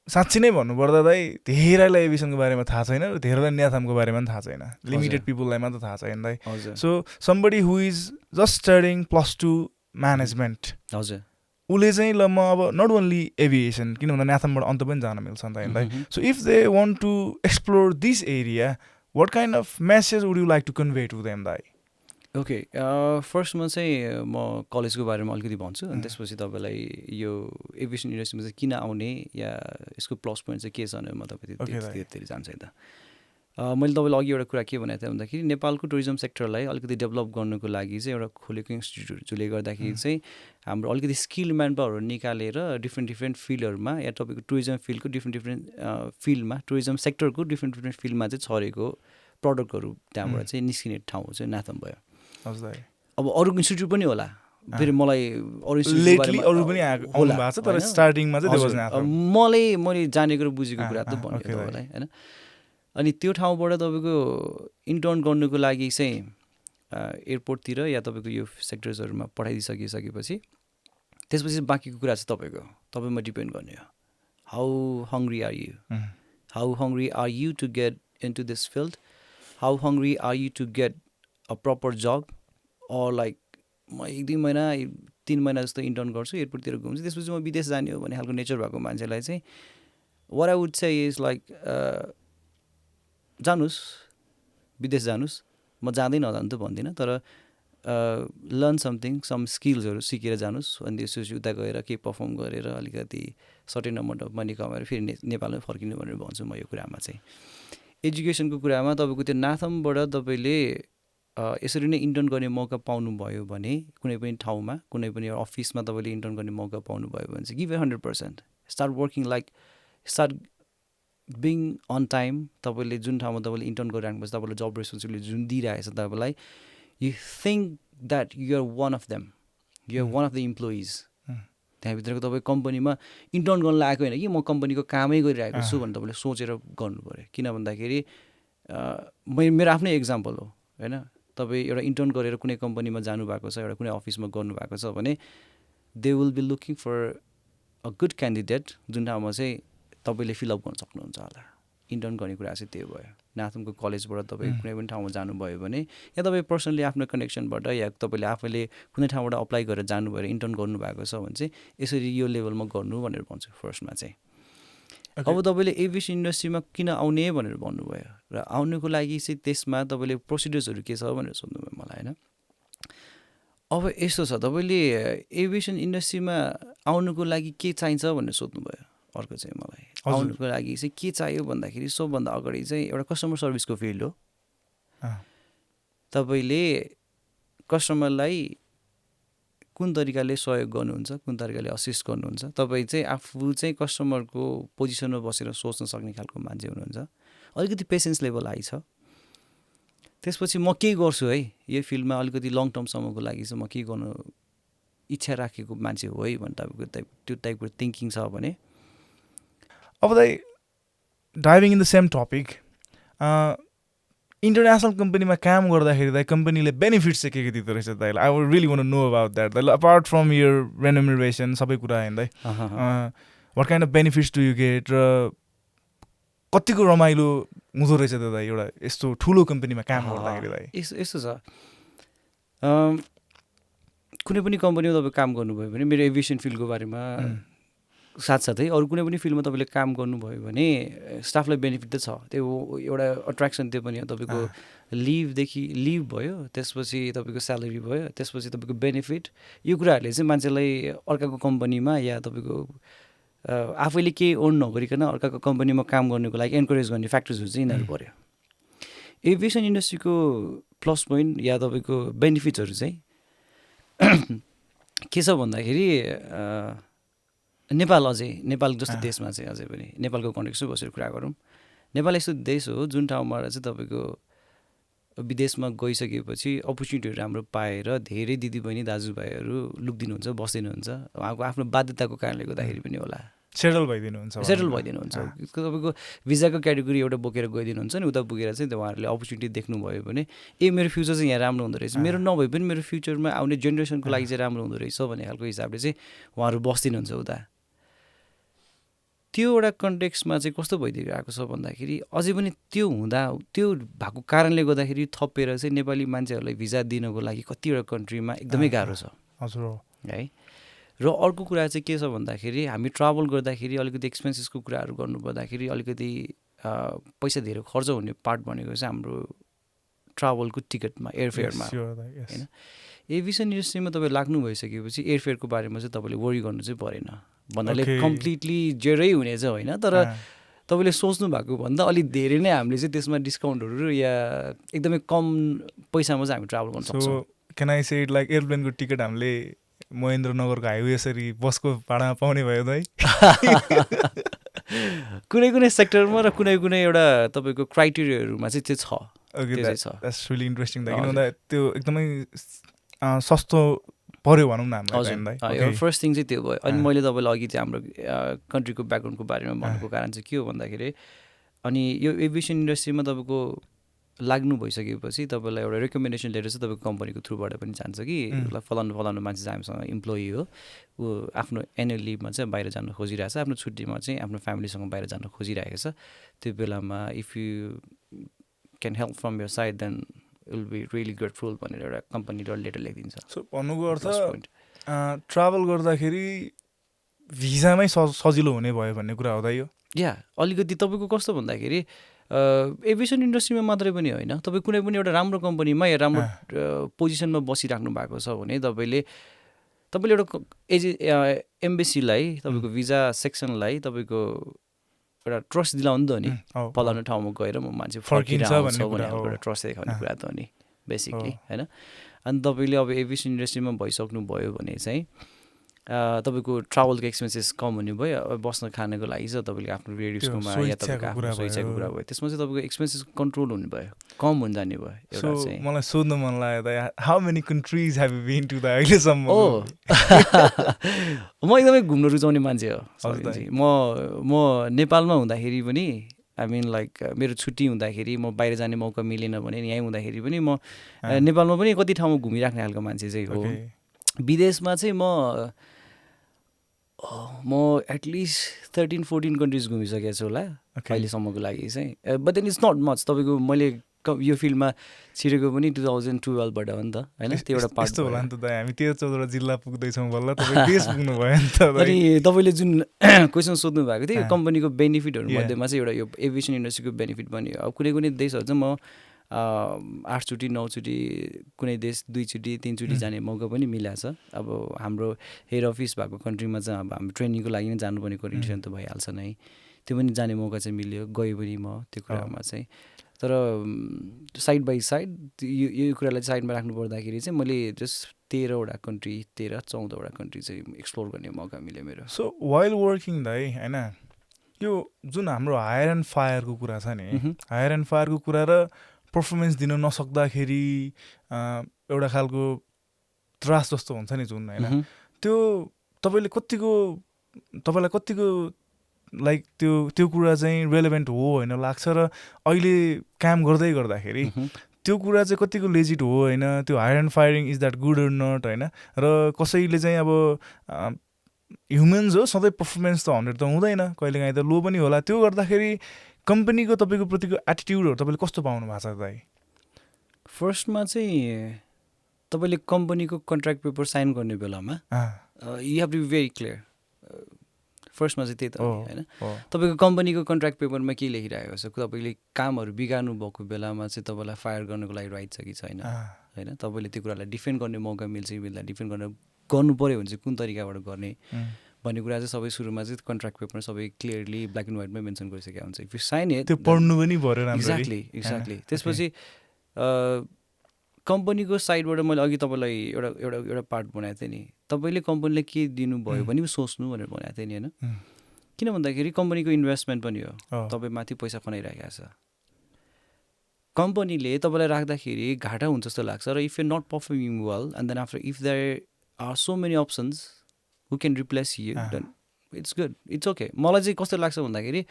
साँच्ची नै भन्नुपर्दा दाइ धेरैलाई एभिएसनको बारेमा थाहा छैन र धेरैलाई न्याथमको बारेमा पनि थाहा छैन लिमिटेड पिपललाई मात्र थाहा छैन दाइ so somebody who is just studying +2 management हजुर उसले चाहिँ ल म अब नट ओन्ली एभिएसन किन भन्दा न्याथमबाट अन्त पनि जान मिल्छ नि त दाइ so if they want to explore this area what kind of message would you like to convey to them दाइ ओके फर्स्टमा चाहिँ म कलेजको बारेमा अलिकति भन्छु अनि त्यसपछि तपाईँलाई यो एभिएसन इन्डस्ट्रीमा चाहिँ किन आउने या यसको प्लस पोइन्ट चाहिँ के छ भनेर म तपाईँ त्यति जान्छु है त मैले तपाईँलाई अघि एउटा कुरा के भनेको थिएँ भन्दाखेरि नेपालको टुरिज्म सेक्टरलाई अलिकति डेभलप गर्नुको लागि चाहिँ एउटा खोलेको इन्स्टिट्युट जसले गर्दाखेरि चाहिँ हाम्रो अलिकति स्किल म्यान पावरहरू निकालेर डिफ्रेन्ट फिल्डहरूमा या तपाईँको टुरिज्म फिल्डको डिफ्रेन्ट फिल्डमा टुरिज्म सेक्टरको डिफ्रेन्ट फिल्डमा चाहिँ छरेको प्रडक्टहरू त्यहाँबाट चाहिँ निस्किने ठाउँ चाहिँ नाथम भयो अब अरू इन्स्टिट्युट पनि होला फेरि मलाई मैले जानेको र बुझेको कुरा त भन्यो तपाईँलाई होइन अनि त्यो ठाउँबाट तपाईँको इन्टर्न गर्नुको लागि चाहिँ एयरपोर्टतिर या तपाईँको यो सेक्टर्सहरूमा पठाइदिइसकेपछि त्यसपछि बाँकीको कुरा चाहिँ तपाईँमा डिपेन्ड गर्ने हो how hungry are you to get into this field how hungry are you to get a proper job or like म 1-2 महिना 3 महिना जस्तो इन्टर्न गर्छु एयरपोर्टतिर घुम्छु त्यसपछि म विदेश जाने हो भन्ने खालको नेचर भएको मान्छेलाई चाहिँ what I would say is like जानुहोस् विदेश जानुहोस् म जाँदै नजानु त भन्दिनँ तर लर्न सम स्किल्सहरू सिकेर जानुहोस् अनि त्यसपछि उता गएर केही पर्फर्म गरेर अलिकति सर्टेन अमाउन्ट अफ मनी कमाएर फेरि नेपालमै फर्किनु भनेर भन्छु म यो कुरामा चाहिँ एजुकेसनको कुरामा तपाईँको त्यो नाथमबाट तपाईँले यसरी नै इन्टर्न गर्ने मौका पाउनुभयो भने कुनै पनि ठाउँमा कुनै पनि अफिसमा तपाईँले इन्टर्न गर्ने मौका पाउनुभयो भने चाहिँ give 100% start working like start being on time तपाईँले जुन ठाउँमा तपाईँले इन्टर्न गरिराख्नुपर्छ तपाईँलाई जब रेस्पोन्सिबिलिटी जुन दिइरहेको छ तपाईँलाई you think that you're one of them you're one of the employees त्यहाँभित्रको तपाईँ कम्पनीमा इन्टर्न गर्न लागेको होइन कि म कम्पनीको कामै गरिरहेको छु भनेर तपाईँले सोचेर गर्नु पऱ्यो किन भन्दाखेरि मेरो आफ्नै इक्जाम्पल हो होइन तपाईँ एउटा इन्टर्न गरेर कुनै कम्पनीमा जानुभएको छ एउटा कुनै अफिसमा गर्नुभएको छ भने they will be looking for a good candidate जुन ठाउँमा चाहिँ तपाईँले फिलअप गर्न सक्नुहुन्छ होला इन्टर्न गर्ने कुरा चाहिँ त्यो भयो नाथमको कलेजबाट तपाईँ कुनै पनि ठाउँमा जानुभयो भने या तपाईँ पर्सनली आफ्नो कनेक्सनबाट या तपाईँले आफैले कुनै ठाउँबाट अप्लाई गरेर जानुभयो इन्टर्न गर्नुभएको छ भने चाहिँ यसरी यो लेभलमा गर्नु भनेर भन्छु फर्स्टमा चाहिँ अब तपाईँले एभिएसन इन्डस्ट्रीमा किन आउने भनेर भन्नुभयो र आउनुको लागि चाहिँ त्यसमा तपाईँले प्रोसिड्युर्सहरू के छ भनेर सोध्नुभयो मलाई होइन अब यस्तो छ तपाईँले एभिएसन इन्डस्ट्रीमा आउनुको लागि के चाहिन्छ भनेर सोध्नुभयो अर्को चाहिँ मलाई आउनुको लागि चाहिँ के चाहियो भन्दाखेरि सबभन्दा अगाडि चाहिँ एउटा कस्टमर सर्भिसको फिल्ड हो तपाईँले कस्टमरलाई कुन तरिकाले सहयोग गर्नुहुन्छ कुन तरिकाले असिस्ट गर्नुहुन्छ तपाईँ चाहिँ आफू चाहिँ कस्टमरको पोजिसनमा बसेर सोच्न सक्ने खालको मान्छे हुनुहुन्छ अलिकति पेसेन्स लेभल हाई छ त्यसपछि म के गर्छु है यो फिल्डमा अलिकति लङ टर्मसम्मको लागि चाहिँ म के गर्नु इच्छा राखेको मान्छे हो है भने तपाईँको त्यो टाइपको थिङ्किङ छ भने अब दाइ diving in the same topic international कम्पनीमा काम गर्दाखेरि दाइ कम्पनीले बेनिफिट्स चाहिँ के दिँदो रहेछ दाइलाई I would really want to know about that दाइ अपार्ट फ्रम यर रेन्युमरेसन सबै कुरा होइन दाइ what kind of benefits do you get र कतिको रमाइलो हुँदो रहेछ त दाइ एउटा यस्तो ठुलो कम्पनीमा काम गर्दाखेरि दाइ यस्तो छ कुनै पनि कम्पनीमा तपाईँ काम गर्नुभयो भने मेरो एभिएसन फिल्डको बारेमा साथसाथै अरू कुनै पनि फिल्डमा तपाईँले काम गर्नुभयो भने स्टाफलाई बेनिफिट त छ त्यो एउटा अट्र्याक्सन त्यो पनि हो तपाईँको लिभ भयो त्यसपछि तपाईँको स्यालेरी भयो त्यसपछि तपाईँको बेनिफिट यो कुराहरूले चाहिँ मान्छेलाई अर्काको कम्पनीमा या तपाईँको आफैले केही अर्न नगरिकन अर्काको कम्पनीमा काम गर्नुको लागि एन्करेज गर्ने फ्याक्टर्सहरू चाहिँ यिनीहरू पऱ्यो एभिएसन इन्डस्ट्रीको प्लस पोइन्ट या तपाईँको बेनिफिट्सहरू चाहिँ के छ भन्दाखेरि नेपाल जस्तो देशमा चाहिँ अझै पनि नेपालको कन्टेक्स्टमा बसेर कुरा गरौँ, नेपाल यस्तो देश हो जुन ठाउँबाट चाहिँ तपाईँको विदेशमा गइसकेपछि अपर्च्युनिटीहरू राम्रो पाएर धेरै दिदीबहिनी दाजुभाइहरू लुक्दिनुहुन्छ, बस्दिनुहुन्छ। उहाँको आफ्नो बाध्यताको कारणले गर्दाखेरि पनि होला, सेटल भइदिनुहुन्छ। तपाईँको भिजाको क्याटेगोरी एउटा बोकेर गइदिनुहुन्छ नि, उता पुगेर चाहिँ उहाँहरूले अपर्च्युनिटी देख्नुभयो भने मेरो फ्युचर चाहिँ यहाँ राम्रो हुँदो रहेछ, मेरो नभए पनि मेरो फ्युचरमा आउने जेनेरेसनको लागि चाहिँ राम्रो हुँदो रहेछ भन्ने खालको हिसाबले चाहिँ उहाँहरू बस्दिनुहुन्छ उता। त्यो एउटा कन्टेक्स्टमा चाहिँ कस्तो भइदिएको छ भन्दाखेरि अझै पनि त्यो भएको कारणले गर्दाखेरि थपेर चाहिँ नेपाली मान्छेहरूलाई भिजा दिनको लागि कतिवटा कन्ट्रीमा एकदमै गाह्रो छ है। र अर्को कुरा चाहिँ के छ भन्दाखेरि हामी ट्राभल गर्दाखेरि अलिकति एक्सपेन्सेसको कुराहरू गर्नुपर्दाखेरि अलिकति पैसा धेरै खर्च हुने पार्ट भनेको चाहिँ हाम्रो ट्राभलको टिकटमा, एयरफेयरमा होइन। एभिएसन इन्डस्ट्रीमा तपाईँ लाग्नु भइसकेपछि एयरफेयरको बारेमा चाहिँ तपाईँले वरी गर्नु चाहिँ परेन भन्नाले कम्प्लिटली जेरै हुनेछ होइन, तर तपाईँले सोच्नु भएको भन्दा अलिक धेरै नै हामीले चाहिँ त्यसमा डिस्काउन्टहरू या एकदमै कम पैसामा चाहिँ हामी ट्राभल गर्न सक्छौँ। Can I say it like एयरप्लेनको टिकट हामीले महेन्द्रनगरको हाइवे यसरी बसको भाडामा पाउने भयो त है? कुनै सेक्टरमा र कुनै एउटा तपाईँको क्राइटेरियाहरूमा चाहिँ त्यो छ। द्याट्स रियली इन्ट्रेस्टिङ किन भन्दा त्यो एकदमै सस्तो पर्यो भनौँ न हामीलाई। फर्स्ट थिङ चाहिँ त्यो भयो। अनि मैले तपाईँलाई अघि चाहिँ हाम्रो कन्ट्रीको ब्याकग्राउन्डको बारेमा भन्नुको कारण चाहिँ के हो भन्दाखेरि अनि यो एभिएसन इन्डस्ट्रीमा तपाईँको लाग्नु भइसकेपछि तपाईँलाई एउटा रेकमेन्डेसन लेटर चाहिँ तपाईँको कम्पनीको थ्रुबाट पनि जान्छ कि फलानु मान्छे चाहिँ हामीसँग इम्प्लोइ हो, ऊ आफ्नो एनुअल लिभमा चाहिँ बाहिर जान खोजिरहेको छ, आफ्नो छुट्टीमा चाहिँ आफ्नो फ्यामिलीसँग बाहिर जान खोजिरहेको छ। त्यो बेलामा if you can help from your side then will be really grateful भनेर एउटा कम्पनीले लेटर लेखिदिन्छ। सो भन्नुको अर्थ ट्राभल गर्दाखेरि भिजामै सजिलो हुने भयो भन्ने कुरा हो त यो? या अलिकति तपाईँको कस्तो भन्दाखेरि एभिएसन इन्डस्ट्रीमा मात्रै पनि होइन, तपाईँ कुनै पनि एउटा राम्रो कम्पनीमा या राम्रो पोजिसनमा बसिराख्नु भएको छ भने तपाईँले एउटा एम्बेसीलाई तपाईँको भिजा सेक्सनलाई तपाईँको एउटा ट्रस्ट दिलाउनु त हो नि, फलानु ठाउँमा गएर म मान्छे फर्किन्छ भने एउटा ट्रस्ट देखाउने कुरा त हो नि बेसिकली होइन। अनि तपाईँले अब एभिएसन इन्डस्ट्रीमा भइसक्नु भयो भने चाहिँ तपाईँको ट्राभलको एक्सपेन्सेस कम हुने भयो, बस्न खानको लागि चाहिँ तपाईँले आफ्नो रेडियोसकोमा या तपाईँको आफ्नो स्वेच्छाको कुरा भयो, त्यसमा चाहिँ तपाईँको एक्सपेन्सेस कन्ट्रोल हुने भयो, कम हुन जाने भयो। एउटा चाहिँ मलाई सोध्नु मन लाग्यो how many countries have you been to the अहिलेसम्म? म एकदमै घुम्न रुचाउने मान्छे हो। म नेपालमा हुँदाखेरि पनि आई मिन लाइक मेरो छुट्टी हुँदाखेरि म बाहिर जाने मौका मिलेन भने यहीँ हुँदाखेरि पनि म नेपालमा पनि कति ठाउँमा घुमिराख्ने खालको मान्छे चाहिँ हो। विदेशमा चाहिँ म एटलिस्ट 13-14 कन्ट्रिज घुमिसकेको छु होला अहिलेसम्मको लागि चाहिँ। But then it's not much. तपाईँको मैले यो फिल्डमा छिरेको पनि 2012बाट हो नि त होइन, त्यो एउटा पार्ट होला नि त। हामी 13-14 जिल्ला पुग्दैछौँ बल्ल, तपाईँ देश पुग्नु भयो नि त। अनि तपाईँले जुन क्वेसन सोध्नु भएको थियो कम्पनीको बेनिफिटहरू मध्येमा चाहिँ एउटा यो एभिएसन इन्डस्ट्रीको बेनिफिट पनि हो। अब कुनै देशहरू चाहिँ म 8 चोटि 9 चोटि, कुनै देश 2 चोटि 3 चोटि जाने मौका पनि मिलेको छ। अब हाम्रो हेड अफिस भएको कन्ट्रीमा चाहिँ अब हाम्रो ट्रेनिङको लागि नै जानुपर्ने कन्डिसन त भइहाल्छ नै, त्यो पनि जाने मौका चाहिँ मिल्यो, गयो पनि म त्यो कुरामा चाहिँ। तर साइड बाई साइड यो कुरालाई साइडमा राख्नु पर्दाखेरि चाहिँ मैले जस्ट 13वटा कन्ट्री 13-14वटा कन्ट्री चाहिँ एक्सप्लोर गर्ने मौका मिल्यो मेरो। सो वाइल वर्किङ दाइ होइन, यो जुन हाम्रो हायर एन्ड फायरको कुरा छ नि, हायर एन्ड फायरको कुरा र पर्फर्मेन्स दिन नसक्दाखेरि एउटा खालको त्रास जस्तो हुन्छ नि जुन होइन, त्यो तपाईँलाई कतिको लाइक त्यो कुरा चाहिँ रेलेभेन्ट हो होइन लाग्छ, र अहिले काम गर्दै गर्दाखेरि त्यो कुरा चाहिँ कतिको लेजिट हो होइन, त्यो hire and firing is that good or not होइन। र कसैले चाहिँ अब ह्युमन्स हो, सधैँ पर्फर्मेन्स त 100 त हुँदैन, कहिलेकाहीँ त लो पनि होला। त्यो गर्दाखेरि कम्पनीको तपाईँको प्रतिको एटिट्युडहरू तपाईँले कस्तो पाउनु भएको छ दाइ? फर्स्टमा चाहिँ तपाईँले कम्पनीको कन्ट्र्याक्ट पेपर साइन गर्ने बेलामा you have to be very clear. फर्स्टमा चाहिँ त्यही त होइन, तपाईँको कम्पनीको कन्ट्र्याक्ट पेपरमा के लेखिरहेको छ, तपाईँले कामहरू बिगार्नु भएको बेलामा चाहिँ तपाईँलाई फायर गर्नको लागि राइट छ कि छैन होइन, तपाईँले त्यो कुरालाई डिफेन्ड गर्ने मौका मिल्छ कि मिल्दैन, डिफेन्ड गर्नु पऱ्यो भने चाहिँ कुन तरिकाबाट गर्ने भन्ने कुरा चाहिँ सबै सुरुमा चाहिँ कन्ट्र्याक्ट पेपरमा सबै क्लियरली ब्ल्याक एन्ड व्हाइटमै मेन्सन गरिसकेको हुन्छ इफ यु साइन इट त्यो पढ्नु पनि पर्यो राम्ररी एक्ज्याक्टली त्यसपछि कम्पनीको साइडबाट मैले अघि तपाईँलाई एउटा एउटा एउटा पार्ट बनाएको थिएँ नि तपाईँले कम्पनीले के दिनुभयो भने पनि सोच्नु भनेर भनेको थिएँ नि होइन किन भन्दाखेरि कम्पनीको इन्भेस्टमेन्ट पनि हो तपाईँ माथि पैसा खनाइरहेको छ कम्पनीले तपाईँलाई राख्दाखेरि घाटा हुन्छ जस्तो लाग्छ र if you not performing well and then after if there are so many options who can replace you then it's good it's okay मलाई चाहिँ कस्तो लाग्छ भन्दाखेरि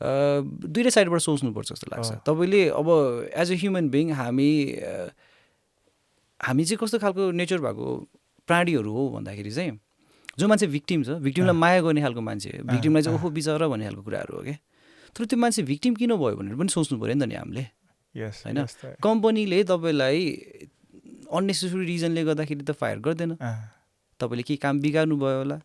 दुईवटा साइडबाट सोच्नुपर्छ जस्तो लाग्छ तपाईँले अब एज अ ह्युमन बिङ हामी चाहिँ कस्तो खालको नेचर भएको प्राणीहरू हो भन्दाखेरि चाहिँ जो मान्छे भिक्टिम छ भिक्टिमलाई माया गर्ने खालको मान्छे भिक्टिमलाई चाहिँ ओहो बिचरा भन्ने खालको कुराहरू हो क्या तर त्यो मान्छे भिक्टिम किन भयो भनेर पनि सोच्नु पऱ्यो नि त नि हामीले होइन कम्पनीले तपाईँलाई अननेसेसरी रिजनले गर्दाखेरि त फायर गर्दैन तपाईँले केही काम बिगार्नु भयो होला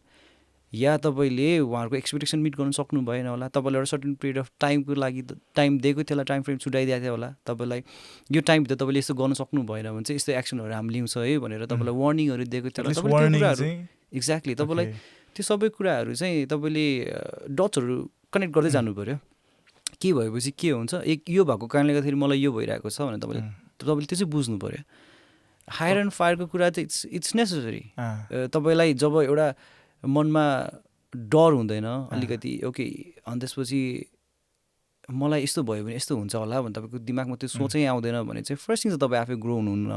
या तपाईँले उहाँहरूको एक्सपेक्टेसन मिट गर्नु सक्नु भएन होला तपाईँलाई एउटा सर्टेन पिरियड अफ टाइमको लागि टाइम दिएको थियो होला टाइम फ्रेम छुट्याइदिएको थियो होला तपाईँलाई यो टाइमभित्र तपाईँले यस्तो गर्नु सक्नु भएन भने चाहिँ यस्तो एक्सनहरू हामी लिउँछ है भनेर तपाईँलाई वार्निङहरू दिएको थियो होला तपाईँले एक्ज्याक्टली तपाईँलाई त्यो सबै कुराहरू चाहिँ तपाईँले डट्सहरू कनेक्ट गर्दै जानु पऱ्यो के भएपछि के हुन्छ यो भएको कारणले गर्दाखेरि मलाई यो भइरहेको छ भने तपाईँले त्यो चाहिँ बुझ्नु पऱ्यो हायर एन्ड फायरको कुरा चाहिँ इट्स नेसेसरी तपाईँलाई जब एउटा मनमा डर हुँदैन अलिकति ओके अनि त्यसपछि मलाई यस्तो भयो भने यस्तो हुन्छ होला भने तपाईँको दिमागमा त्यो सोचै आउँदैन भने चाहिँ फर्स्ट थिङ चाहिँ तपाईँ आफै ग्रो हुनुहुन्न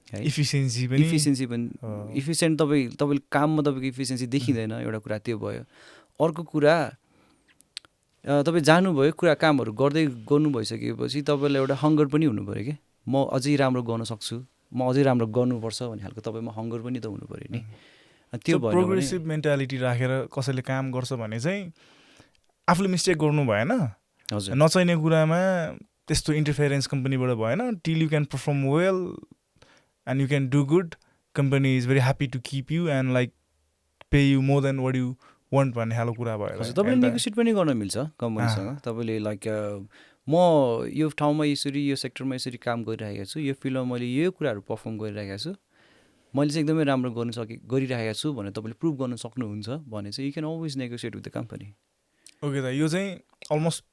है इफिसियन्सी पनि इफिसियन्ट तपाईँले काममा तपाईँको इफिसियन्सी देखिँदैन एउटा कुरा त्यो भयो अर्को कुरा तपाईँ जानुभयो कुरा कामहरू गर्नु भइसकेपछि तपाईँलाई एउटा हङ्गर पनि हुनु पऱ्यो कि म अझै राम्रो गर्न सक्छु म अझै राम्रो गर्नुपर्छ भन्ने खालको तपाईँमा हङ्गर पनि त हुनु पऱ्यो नि त्यो भयो प्रोग्रेसिभ मेन्टालिटी राखेर कसैले काम गर्छ भने चाहिँ आफूले मिस्टेक गर्नु भएन नचाहिने कुरामा त्यस्तो इन्टरफेरेन्स कम्पनीबाट भएन till you can perform well and you can do good company is very happy to keep you and like pay you more than what you want भन्ने खालको कुरा भयो तपाईँले नेगोसिएट पनि गर्न मिल्छ कम्पनीसँग तपाईँले लाइक म यो ठाउँमा यसरी यो सेक्टरमा यसरी काम गरिरहेको छु यो फिल्डमा मैले यो कुराहरू पर्फर्म गरिरहेको छु मैले चाहिँ एकदमै राम्रो गरिरहेको छु भनेर तपाईँले प्रुभ गर्न सक्नुहुन्छ भने चाहिँ you can always negotiate with the company okay त यो चाहिँ अलमोस्ट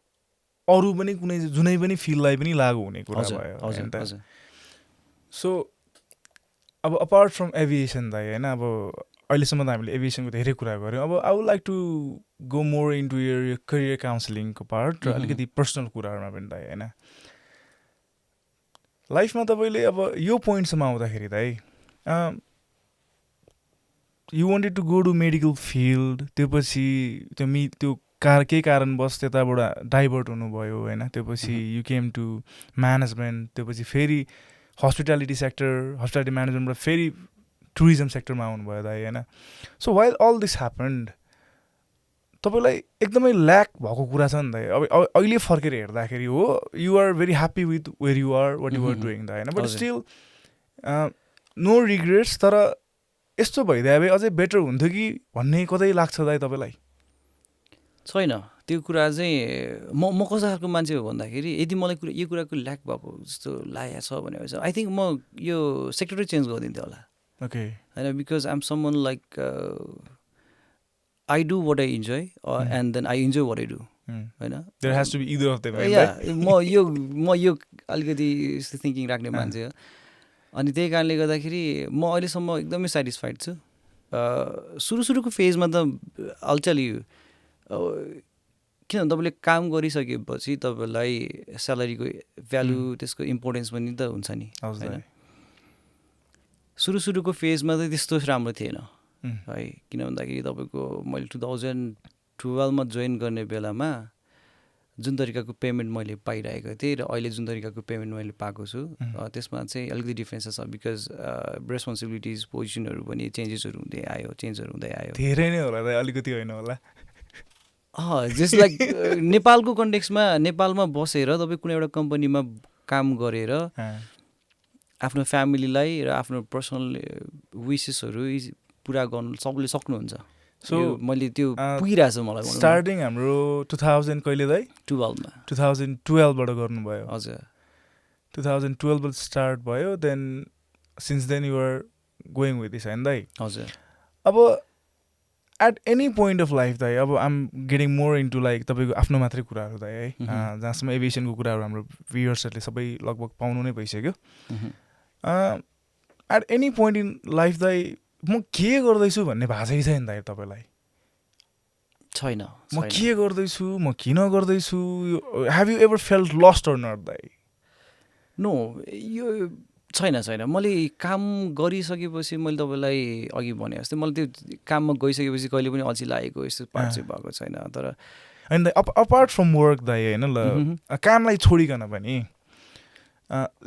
अरू पनि कुनै जुनै पनि फिल्डलाई पनि लागु हुने कुरा भयो सो अब अपार्ट फ्रम एभिएसन दाइ होइन अब अहिलेसम्म त हामीले एभिएसनको धेरै कुरा गऱ्यौँ अब I would like to go more into your career काउन्सिलिङको पार्ट र अलिकति पर्सनल कुराहरूमा पनि दाइ होइन लाइफमा तपाईँले अब यो पोइन्टसम्म आउँदाखेरि दाइ you wanted to go to medical field त्यो पछि त्यो केही कारणवश त्यताबाट डाइभर्ट हुनुभयो होइन त्यो पछि यु केम टु म्यानेजमेन्ट त्यो पछि फेरि हस्पिटालिटी म्यानेजमेन्टबाट फेरि टुरिज्म सेक्टरमा आउनुभयो दाइ होइन so while all this happened तपाईँलाई एकदमै ल्याक भएको कुरा छ नि दाइ अब अहिले फर्केर हेर्दाखेरि हो you are very happy with where you are what you are doing the होइन बट स्टिल नो रिग्रेट्स तर यस्तो भइदियो भए अझै बेटर हुन्थ्यो कि भन्ने कतै लाग्छ दाइ तपाईँलाई छैन त्यो कुरा चाहिँ म कस्तो खालको मान्छे हो भन्दाखेरि यदि मलाई यो कुराको ल्याक भएको जस्तो लागेको छ भने आई थिङ्क म यो सेक्टरै चेन्ज गरिदिन्थेँ होला ओके होइन because I am someone like I do what I enjoy and then I enjoy what I do होइन there has to be either of them म यो अलिकति यस्तो थिङ्किङ राख्ने मान्छे हो अनि त्यही कारणले गर्दाखेरि म अहिलेसम्म एकदमै सेटिस्फाइड छु सुरुको फेजमा त अल्चली किनभने तपाईँले काम गरिसकेपछि तपाईँलाई स्यालेरीको भ्यालु त्यसको इम्पोर्टेन्स पनि त हुन्छ नि होइन सुरुको फेजमा त त्यस्तो राम्रो थिएन है किन भन्दाखेरि तपाईँको मैले 2012मा जोइन गर्ने बेलामा जुन तरिकाको पेमेन्ट मैले पाइरहेको थिएँ र अहिले जुन तरिकाको पेमेन्ट मैले पाएको छु त्यसमा चाहिँ अलिकति डिफ्रेन्सेस छ बिकज रेस्पोन्सिबिलिटिज पोजिसनहरू पनि चेन्जेसहरू हुँदै आयो धेरै नै होला अलिकति होइन होला जस्ट लाइक नेपालको कन्टेक्समा नेपालमा बसेर तपाईँ कुनै एउटा कम्पनीमा काम गरेर आफ्नो फ्यामिलीलाई र आफ्नो पर्सनल विसेसहरू पुरा गर्नु सबले सक्नुहुन्छ सो मैले त्यो पुगिरहेछ मलाई स्टार्टिङ हाम्रो 2000 कहिले दाइ 2012बाट गर्नुभयो हजुर 2012बाट स्टार्ट भयो then since then you are going with this होइन दाइ हजुर अब at any point of life दाइ अब I'm getting more into like तपाईँको आफ्नो मात्रै कुराहरू दाइ है जहाँसम्म एभिएसनको कुराहरू हाम्रो भ्युयर्सहरूले सबै लगभग पाउनु नै भइसक्यो at any point in life दाइ म के गर्दैछु भन्ने भएको छ कि छैन दाइ तपाईँलाई छैन म के गर्दैछु म किन गर्दैछु have you ever felt lost or not दाइ नो यो छैन मैले काम गरिसकेपछि मैले तपाईँलाई अघि भने जस्तै मैले त्यो काममा गइसकेपछि कहिले पनि अल्छी लागेको यस्तो पार्ट चाहिँ भएको छैन तर होइन अपार्ट फ्रम वर्क दाइ होइन ल कामलाई छोडिकन पनि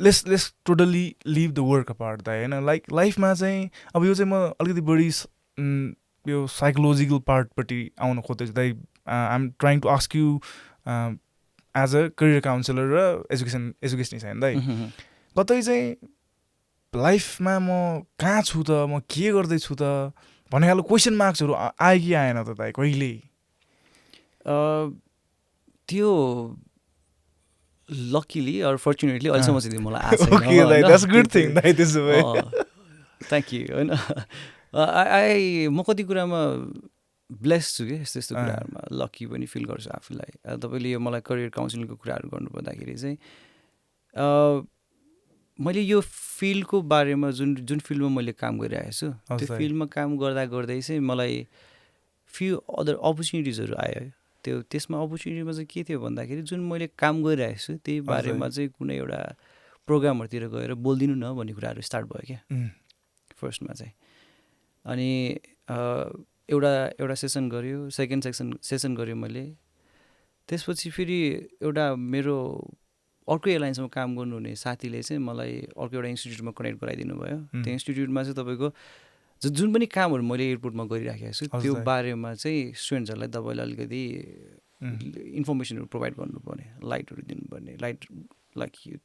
let's totally leave the work apart दाइ होइन लाइक लाइफमा चाहिँ अब यो चाहिँ म अलिकति बढी यो साइकोलोजिकल पार्टपट्टि आउन खोज्दैछु दाइ I am trying to ask you as a career counsellor र एजुकेसनिस्ट होइन दाइ कतै चाहिँ लाइफमा म कहाँ छु त म के गर्दैछु त भन्ने खालको क्वेसन मार्क्सहरू आयो कि आएन त दाइ कहिल्यै त्यो लकिली अर फर्चुनेटली अहिलेसम्म चाहिँ मलाई आएको थ्याङ्क यू होइन म कति कुरामा ब्लेस छु कि यस्तो यस्तो कुराहरूमा लकी पनि फिल गर्छु आफूलाई तपाईँले यो मलाई करियर काउन्सिलिङको कुराहरू गर्नुपर्दाखेरि चाहिँ मैले यो फिल्डको बारेमा जुन फिल्डमा मैले काम गरिरहेको छु त्यो फिल्डमा काम गर्दै चाहिँ मलाई फ्यु अदर अपर्च्युनिटिजहरू आयो त्यसमा अपर्च्युनिटीमा चाहिँ के थियो भन्दाखेरि जुन मैले काम गरिरहेको छु त्यही बारेमा चाहिँ कुनै एउटा प्रोग्रामहरूतिर गएर बोलिदिनु न भन्ने कुराहरू स्टार्ट भयो क्या फर्स्टमा चाहिँ अनि एउटा सेसन गऱ्यो सेकेन्ड सेसन गऱ्यो मैले त्यसपछि फेरि एउटा मेरो अर्को एयरलाइन्समा काम गर्नुहुने साथीले चाहिँ मलाई अर्को एउटा इन्स्टिट्युटमा कनेक्ट गराइदिनु भयो त्यो इन्स्टिट्युटमा चाहिँ तपाईँको जुन पनि कामहरू मैले एयरपोर्टमा गरिराखेको छु त्यो बारेमा चाहिँ स्टुडेन्ट्सहरूलाई तपाईँले अलिकति इन्फर्मेसनहरू प्रोभाइड गर्नुपर्ने लाइटहरू दिनुपर्ने लाइक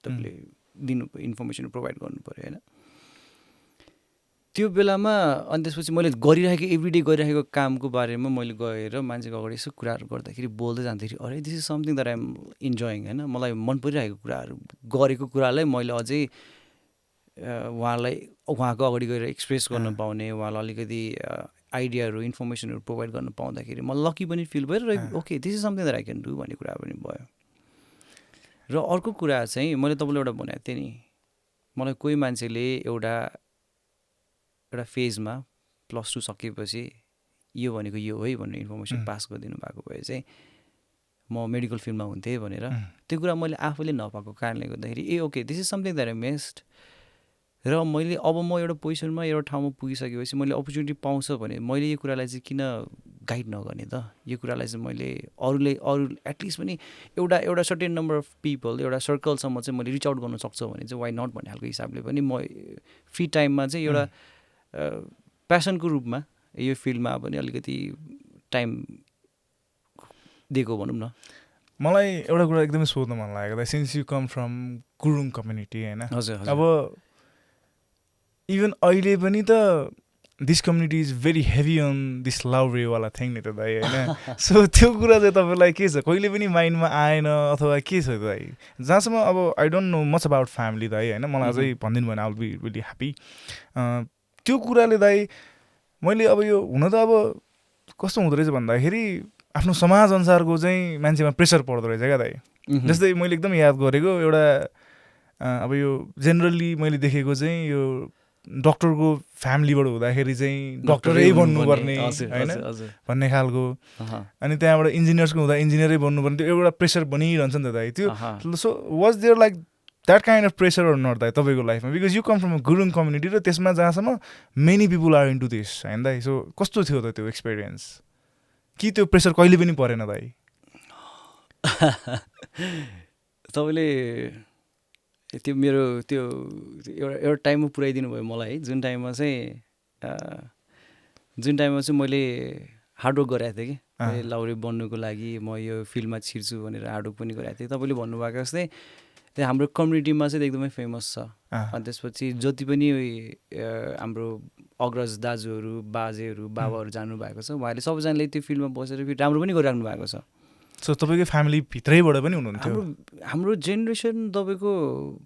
तपाईँले इन्फर्मेसनहरू प्रोभाइड गर्नु पऱ्यो होइन त्यो बेलामा अनि त्यसपछि मैले गरिरहेको एभ्रिडे गरिरहेको कामको बारेमा मैले गएर मान्छेको अगाडि यसो कुराहरू गर्दाखेरि बोल्दै जाँदाखेरि अरे this is something that I'm enjoying होइन मलाई मन परिरहेको कुराहरू गरेको कुरालाई मैले अझै उहाँको अगाडि गएर एक्सप्रेस गर्न पाउने उहाँलाई अलिकति आइडियाहरू इन्फर्मेसनहरू प्रोभाइड गर्न पाउँदाखेरि मलाई लकी पनि फिल भयो र okay this is something that I can do भन्ने कुरा पनि भयो र अर्को कुरा चाहिँ मैले तपाईँलाई एउटा भनेको थिएँ नि मलाई कोही मान्छेले एउटा फेजमा +2 सकेपछि यो भनेको यो है भनेर इन्फर्मेसन पास गरिदिनु भएको भए चाहिँ म मेडिकल फिल्डमा हुन्थेँ भनेर त्यो कुरा मैले आफूले नपाएको कारणले गर्दाखेरि okay this is something that I missed र मैले अब म एउटा पोजिसनमा एउटा ठाउँमा पुगिसकेपछि मैले अपर्च्युनिटी पाउँछ भने मैले यो कुरालाई चाहिँ किन गाइड नगर्ने त यो कुरालाई चाहिँ मैले अरू एटलिस्ट पनि एउटा सर्टेन नम्बर अफ पिपल एउटा सर्कलसम्म चाहिँ मैले रिच आउट गर्न सक्छ भने चाहिँ वाइ नट भन्ने खालको हिसाबले पनि म फ्री टाइममा चाहिँ एउटा प्यासनको रूपमा यो फिल्डमा पनि अलिकति टाइम दिएको भनौँ न मलाई एउटा कुरा एकदमै सोध्न मन लागेको since you come from Gurung community होइन हजुर अब इभन अहिले पनि त this community is very heavy on this love रेवाला थिङ नि त दाइ होइन सो त्यो कुरा चाहिँ तपाईँलाई के छ कहिले पनि माइन्डमा आएन अथवा के छ दाइ जहाँसम्म अब I don't know much about family दाइ होइन मलाई अझै भनिदिनु भने I will be really happy त्यो कुराले दाइ मैले अब यो हुन त अब कस्तो हुँदो रहेछ भन्दाखेरि आफ्नो समाज अनुसारको चाहिँ मान्छेमा प्रेसर पर्दो रहेछ क्या दाइ जस्तै मैले एकदम याद गरेको एउटा अब यो जेनरली मैले देखेको चाहिँ यो डक्टरको फ्यामिलीबाट हुँदाखेरि चाहिँ डक्टरै बन्नुपर्ने होइन भन्ने खालको अनि त्यहाँबाट इन्जिनियर्सको हुँदा इन्जिनियरै बन्नुपर्ने त्यो एउटा प्रेसर बनिरहन्छ नि त दाइ त्यो so was there like that kind of pressure or not दाइ तपाईँको लाइफमा because you come from a Gurung community र त्यसमा जहाँसम्म many people are into this होइन दाइ सो कस्तो थियो त त्यो एक्सपिरियन्स कि त्यो प्रेसर कहिले पनि परेन दाइ तपाईँले त्यो मेरो त्यो एउटा टाइममा पुऱ्याइदिनु भयो मलाई है जुन टाइममा चाहिँ मैले हार्डवर्क गरेको थिएँ कि लाउरे बन्नुको लागि म यो फिल्डमा छिर्छु भनेर हार्डवर्क पनि गरेको थिएँ तपाईँले भन्नुभएको जस्तै त्यो हाम्रो कम्युनिटीमा चाहिँ एकदमै फेमस छ अनि त्यसपछि जति पनि हाम्रो अग्रज दाजुहरू बाजेहरू बाबाहरू जानुभएको छ उहाँहरूले सबैजनाले त्यो फिल्डमा बसेर फेरि राम्रो पनि गरिराख्नु भएको छ सो तपाईँको फ्यामिली भित्रैबाट पनि हुनुहुन्थ्यो हाम्रो जेनेरेसन तपाईँको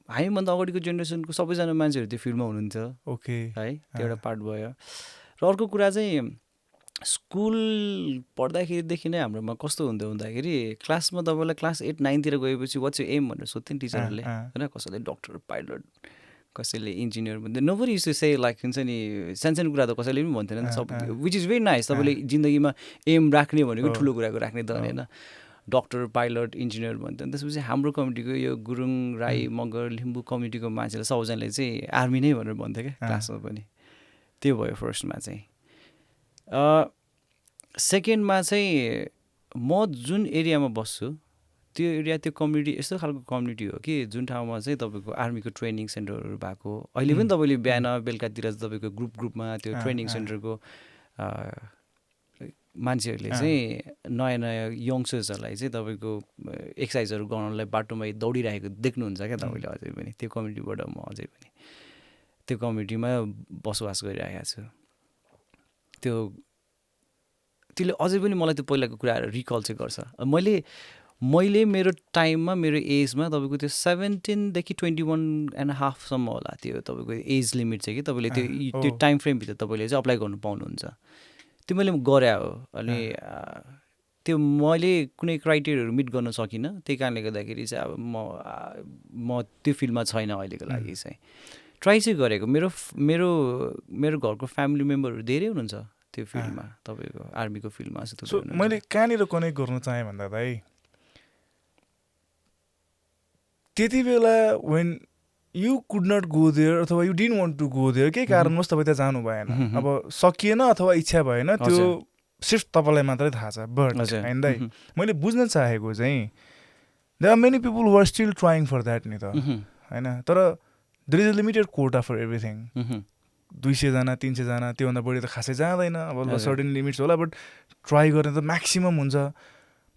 हामीभन्दा अगाडिको जेनेरेसनको सबैजना मान्छेहरू त्यो फिल्डमा हुनुहुन्थ्यो ओके है त्यो एउटा पार्ट भयो र अर्को कुरा चाहिँ स्कुल पढ्दाखेरिदेखि नै हाम्रोमा कस्तो हुन्थ्यो भन्दाखेरि क्लासमा तपाईँलाई क्लास 8, 9तिर गएपछि वाट्स यु एम भनेर सोध्थ्यो नि टिचरहरूले होइन, कसैले डक्टर, पाइलट, कसैले इन्जिनियर भन्थ्यो। Nobody used to say like हुन्छ नि सानसानो कुरा त कसैले पनि भन्थेन नि, सब विच इज भेरी नाइस। तपाईँले जिन्दगीमा एम राख्ने भनेको ठुलो कुराको राख्ने त होइन, डक्टर, पाइलट, इन्जिनियर भन्थ्यो। अनि त्यसपछि हाम्रो कम्युनिटीको यो गुरुङ, राई, मगर, लिम्बू कम्युनिटीको मान्छेले सबैजनाले चाहिँ आर्मी नै भनेर भन्थ्यो क्या क्लासमा पनि। त्यो भयो फर्स्टमा चाहिँ। सेकेन्डमा चाहिँ म जुन एरियामा बस्छु त्यो एरिया, त्यो कम्युनिटी यस्तो खालको कम्युनिटी हो कि जुन ठाउँमा चाहिँ तपाईँको आर्मीको ट्रेनिङ सेन्टरहरू भएको, अहिले पनि तपाईँले बिहान बेलुकातिर तपाईँको ग्रुपमा त्यो ट्रेनिङ सेन्टरको मान्छेहरूले चाहिँ नयाँ नयाँ यङ्स्टर्सहरूलाई चाहिँ तपाईँको एक्सर्साइजहरू गर्नलाई बाटोमा दौडिरहेको देख्नुहुन्छ क्या तपाईँले अझै पनि। त्यो कम्युनिटीबाट म अझै पनि त्यो कम्युनिटीमा बसोबास गरिरहेको छु। त्यसले अझै पनि मलाई त्यो पहिलाको कुराहरू रिकल चाहिँ गर्छ। मैले मेरो टाइममा, मेरो एजमा तपाईँको त्यो 17देखि 21.5सम्म होला त्यो तपाईँको एज लिमिट चाहिँ कि तपाईँले त्यो टाइम फ्रेमभित्र तपाईँले चाहिँ अप्लाई गर्नु पाउनुहुन्छ। त्यो मैले गरे हो। अनि त्यो मैले कुनै क्राइटेरियाहरू मिट गर्न सकिनँ, त्यही कारणले गर्दाखेरि चाहिँ अब म त्यो फिल्डमा छैन अहिलेको लागि चाहिँ। ट्राई चाहिँ गरेको, मेरो घरको फ्यामिली मेम्बरहरू धेरै हुनुहुन्छ त्यो फिल्डमा, तपाईँको आर्मीको फिल्डमा। सो मैले कहाँनिर कनेक्ट गर्नु चाहेँ भन्दा भाइ, त्यति बेला when you could not go there अथवा you didn't want to go there, केही कारणवश तपाईँ त्यहाँ जानु भएन, अब सकिएन अथवा इच्छा भएन, त्यो सिर्फ तपाईँलाई मात्रै थाहा छ। बट होइन दाइ, मैले बुझ्न चाहेको चाहिँ there are many people who are still trying for that नि त होइन। तर there is a limited quota for everything. 200जना 300जना त्योभन्दा बढी त खासै जाँदैन, अब सर्टेन लिमिट्स होला, बट ट्राई गर्ने त म्याक्सिमम हुन्छ।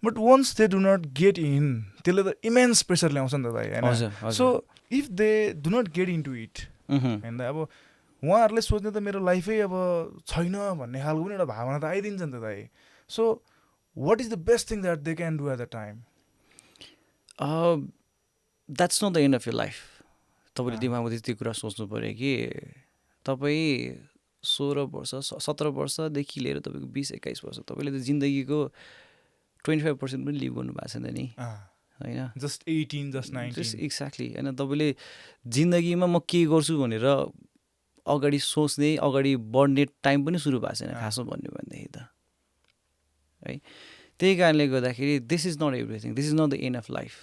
But once they do not get in, त्यसले त इमेन्स प्रेसर ल्याउँछ नि त भाइ होइन। So if they do not get in to it होइन, अब उहाँहरूले सोच्ने त मेरो लाइफै अब छैन भन्ने खालको पनि एउटा भावना त आइदिन्छ नि त भाइ। So what is the best thing that they can do at the time? That's not the end of your life. तपाईँले दिमागमा त्यो कुरा सोच्नु पऱ्यो कि तपाईँ 16 वर्ष 17 वर्षदेखि लिएर तपाईँको 20-21 वर्ष तपाईँले त जिन्दगीको 25% पनि लिभ गर्नु भएको छैन नि होइन, जस्ट 18 जस्ट 19 जस्ट एक्ज्याक्टली होइन। तपाईँले जिन्दगीमा म के गर्छु भनेर अगाडि सोच्ने, अगाडि बढ्ने टाइम पनि सुरु भएको छैन खासमा भन्यो भनेदेखि त है। त्यही कारणले गर्दाखेरि this is not everything, this is not the end of life.